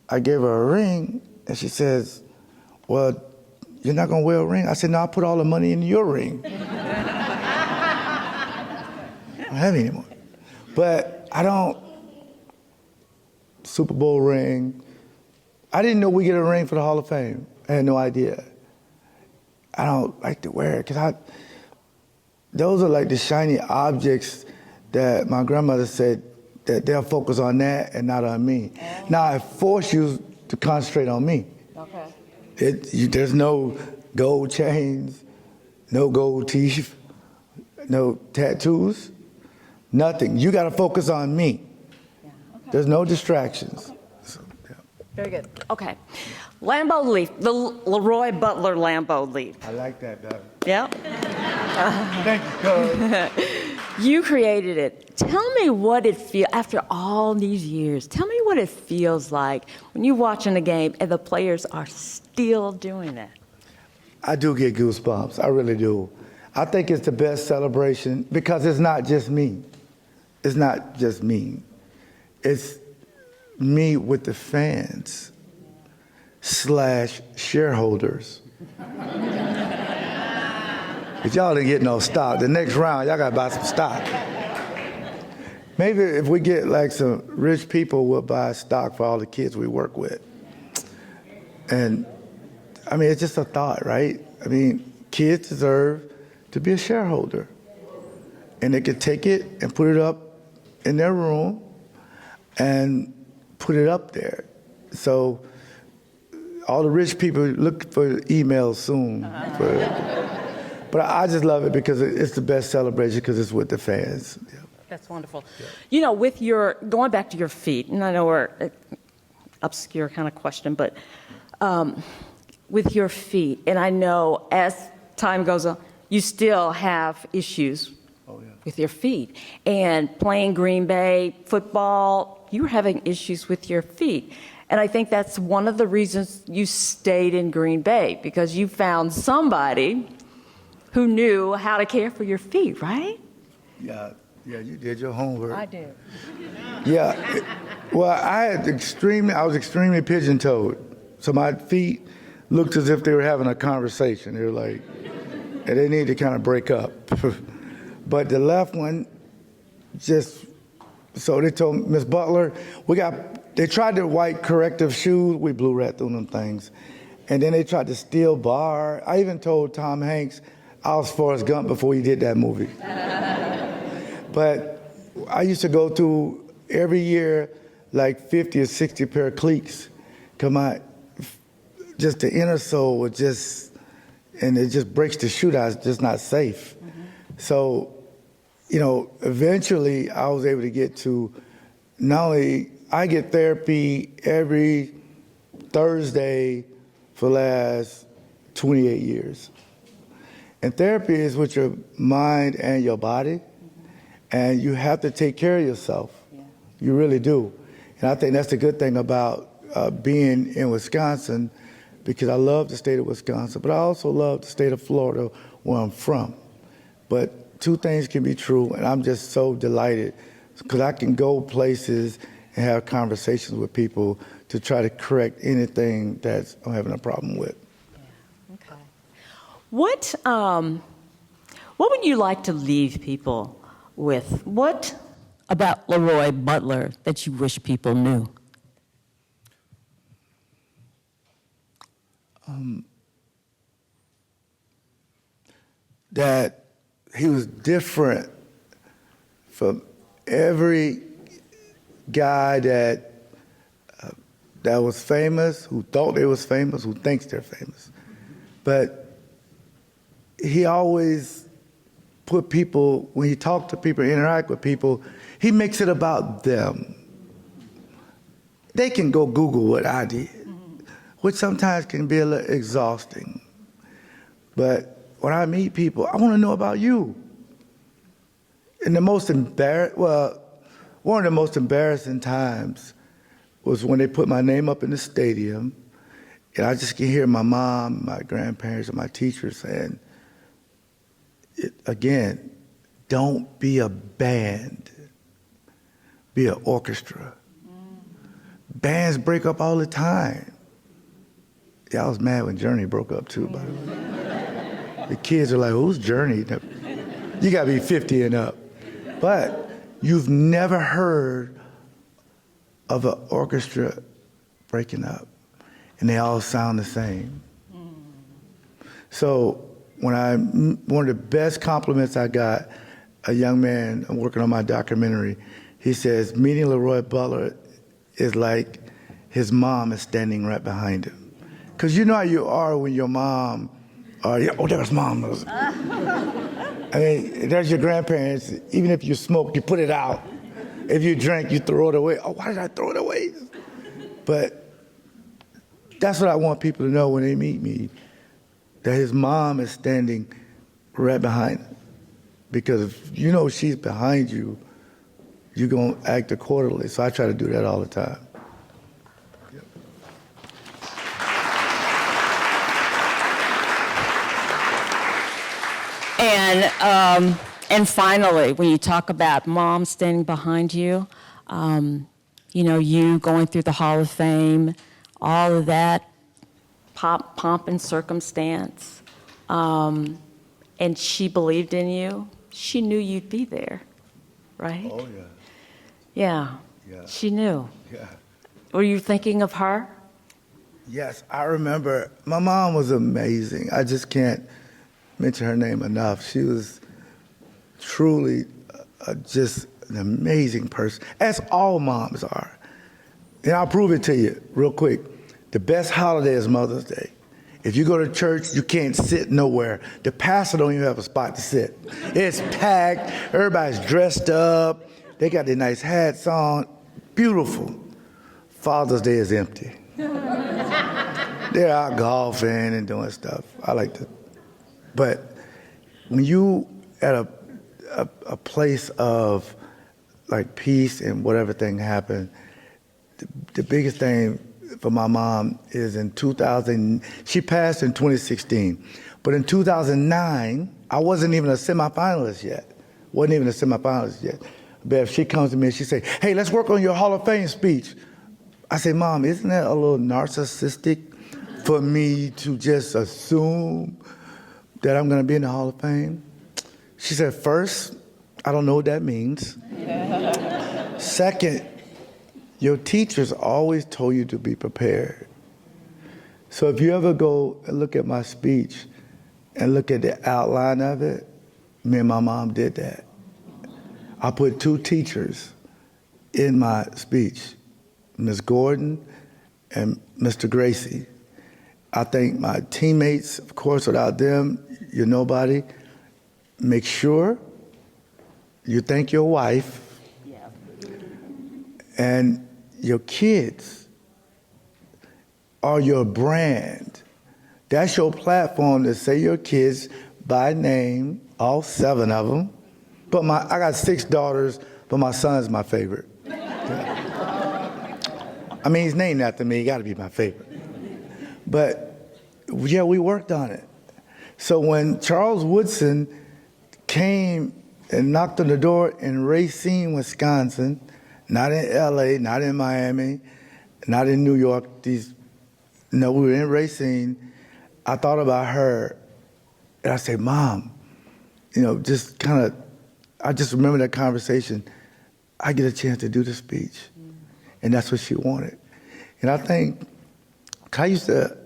I gave her a ring, and she says, "Well, you're not gonna wear a ring?" I said, "No, I'll put all the money in your ring." I don't have any anymore. But I don't, Super Bowl ring. I didn't know we get a ring for the Hall of Fame. I had no idea. I don't like to wear it, because those are like the shiny objects that my grandmother said that they'll focus on that and not on me. Now I force you to concentrate on me. Okay. There's no gold chains, no gold teeth, no tattoos, nothing. You got to focus on me. Yeah. Okay. There's no distractions. Okay. So, yeah. Very good. Okay. Lambeau leaf, the Leroy Butler Lambeau leaf. I like that better. Yep. Thank you, Coach. You created it. Tell me what it feels, after all these years, tell me what it feels like when you're watching the game and the players are still doing that. I do get goosebumps. I really do. I think it's the best celebration, because it's not just me. It's not just me. It's me with the fans / shareholders. If y'all didn't get no stock, the next round, y'all got to buy some stock. Maybe if we get like some rich people, we'll buy stock for all the kids we work with. And I mean, it's just a thought, right? I mean, kids deserve to be a shareholder. And they could take it and put it up in their room and put it up there. So all the rich people look for emails soon. But I just love it because it's the best celebration, because it's with the fans. Yeah. That's wonderful. Yeah. You know, with your, going back to your feet, and I know we're obscure kind of question, but with your feet, and I know as time goes on, you still have issues with your feet. And playing Green Bay football, you were having issues with your feet. And I think that's one of the reasons you stayed in Green Bay, because you found somebody who knew how to care for your feet, right? Yeah, you did your homework. I did. Yeah, well, I was extremely pigeon-toed. So my feet looked as if they were having a conversation. They were like, and they need to kind of break up. But the left one, just, so they told Miss Butler, they tried the white corrective shoes, we blew right through them things. And then they tried the steel bar. I even told Tom Hanks I was Forrest Gump before he did that movie. But I used to go through every year like 50 or 60 pair of cleats. Come on, just the inner sole was just, and it just breaks the shoe out. It's just not safe. So, you know, eventually I was able to get to, not only, I get therapy every Thursday for the last 28 years. And therapy is with your mind and your body, and you have to take care of yourself. You really do. And I think that's the good thing about being in Wisconsin, because I love the state of Wisconsin, but I also love the state of Florida, where I'm from. But two things can be true, and I'm just so delighted, because I can go places and have conversations with people to try to correct anything that I'm having a problem with. Okay. What would you like to leave people with? What about Leroy Butler that you wish people knew? That he was different from every guy that was famous, who thought they was famous, who thinks they're famous. But he always put people, when he talked to people, interact with people, he makes it about them. They can go Google what I did, which sometimes can be a little exhausting. But when I meet people, I want to know about you. And one of the most embarrassing times was when they put my name up in the stadium, and I just can hear my mom, my grandparents, and my teachers saying, again, don't be a band, be an orchestra. Bands break up all the time. Yeah, I was mad when Journey broke up too, by the way. The kids are like, who's Journey? You gotta be 50 and up. But you've never heard of an orchestra breaking up, and they all sound the same. So one of the best compliments I got, a young man, I'm working on my documentary, he says, meeting Leroy Butler is like his mom is standing right behind him. Because you know how you are when your mom, oh, there's mom. I mean, there's your grandparents. Even if you smoke, you put it out. If you drink, you throw it away. Oh, why did I throw it away? But that's what I want people to know when they meet me, that his mom is standing right behind him. Because if you know she's behind you, you're going to act accordingly. So I try to do that all the time. And finally, when you talk about mom standing behind you, you know, you going through the Hall of Fame, all of that pomp and circumstance, and she believed in you. She knew you'd be there, right? Oh, yeah. Yeah. Yeah. She knew. Yeah. Were you thinking of her? Yes, I remember. My mom was amazing. I just can't mention her name enough. She was truly just an amazing person, as all moms are. And I'll prove it to you real quick. The best holiday is Mother's Day. If you go to church, you can't sit nowhere. The pastor don't even have a spot to sit. It's packed. Everybody's dressed up. They got their nice hats on. Beautiful. Father's Day is empty. They're out golfing and doing stuff. I like to. But when you at a place of like peace and whatever thing happened, the biggest thing for my mom is in 2000, she passed in 2016. But in 2009, I wasn't even a semifinalist yet. But if she comes to me and she say, hey, let's work on your Hall of Fame speech. I say, Mom, isn't that a little narcissistic for me to just assume that I'm going to be in the Hall of Fame? She said, first, I don't know what that means. Second, your teachers always told you to be prepared. So if you ever go and look at my speech and look at the outline of it, me and my mom did that. I put 2 teachers in my speech, Ms. Gordon and Mr. Gracie. I thank my teammates, of course, without them, you're nobody. Make sure you thank your wife and your kids are your brand. That's your platform to say your kids by name, all 7 of them. But I got 6 daughters, but my son's my favorite. I mean, he's named after me, he gotta be my favorite. But yeah, we worked on it. So when Charles Woodson came and knocked on the door in Racine, Wisconsin, not in LA, not in Miami, not in New York, no, we were in Racine, I thought about her and I said, Mom, just kind of, I just remember that conversation. I get a chance to do the speech. And that's what she wanted. And I think, I used to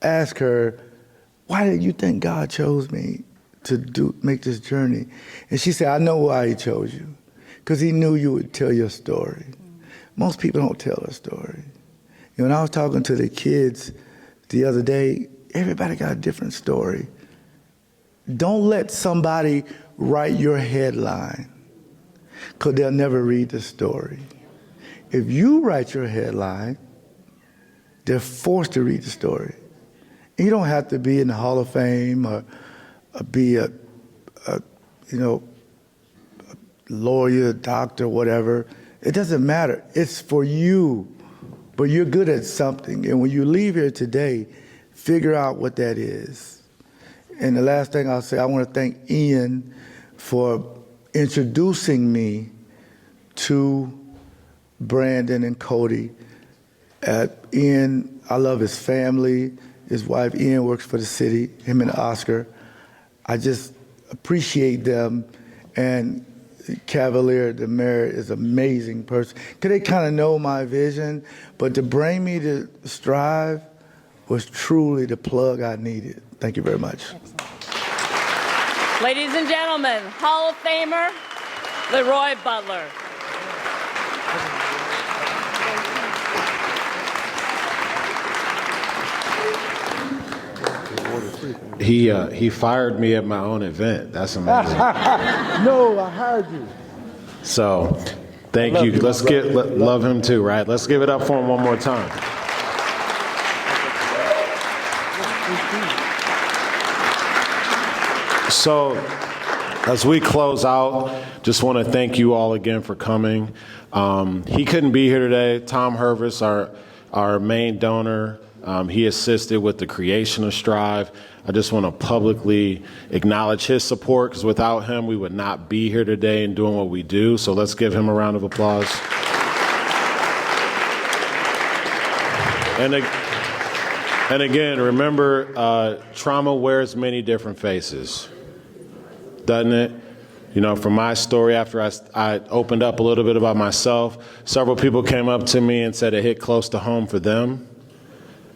ask her, why did you think God chose me to make this journey? And she said, I know why he chose you. Because he knew you would tell your story. Most people don't tell their story. When I was talking to the kids the other day, everybody got a different story. Don't let somebody write your headline, because they'll never read the story. If you write your headline, they're forced to read the story. And you don't have to be in the Hall of Fame or be a lawyer, doctor, whatever. It doesn't matter. It's for you. But you're good at something. And when you leave here today, figure out what that is. And the last thing I'll say, I want to thank Ian for introducing me to Brandon and Cody. Ian, I love his family. His wife, Ian, works for the city, him and Oscar. I just appreciate them. And Cavalier, the mayor, is an amazing person. Because they kind of know my vision, but to bring me to STRYV was truly the plug I needed. Thank you very much. Ladies and gentlemen, Hall of Famer, Leroy Butler. He fired me at my own event. That's amazing. No, I hired you. So, thank you. Let's love him too, right? Let's give it up for him one more time. So, as we close out, just want to thank you all again for coming. He couldn't be here today. Tom Hervis, our main donor, he assisted with the creation of STRYV. I just want to publicly acknowledge his support, because without him, we would not be here today and doing what we do. So let's give him a round of applause. And again, remember, trauma wears many different faces, doesn't it? From my story, after I opened up a little bit about myself, several people came up to me and said it hit close to home for them.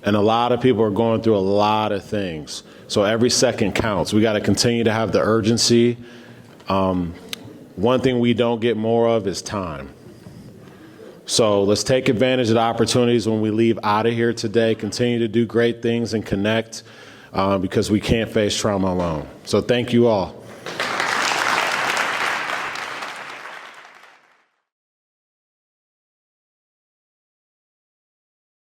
And a lot of people are going through a lot of things. So every second counts. We got to continue to have the urgency. One thing we don't get more of is time. So let's take advantage of the opportunities when we leave out of here today. Continue to do great things and connect, because we can't face trauma alone. So thank you all.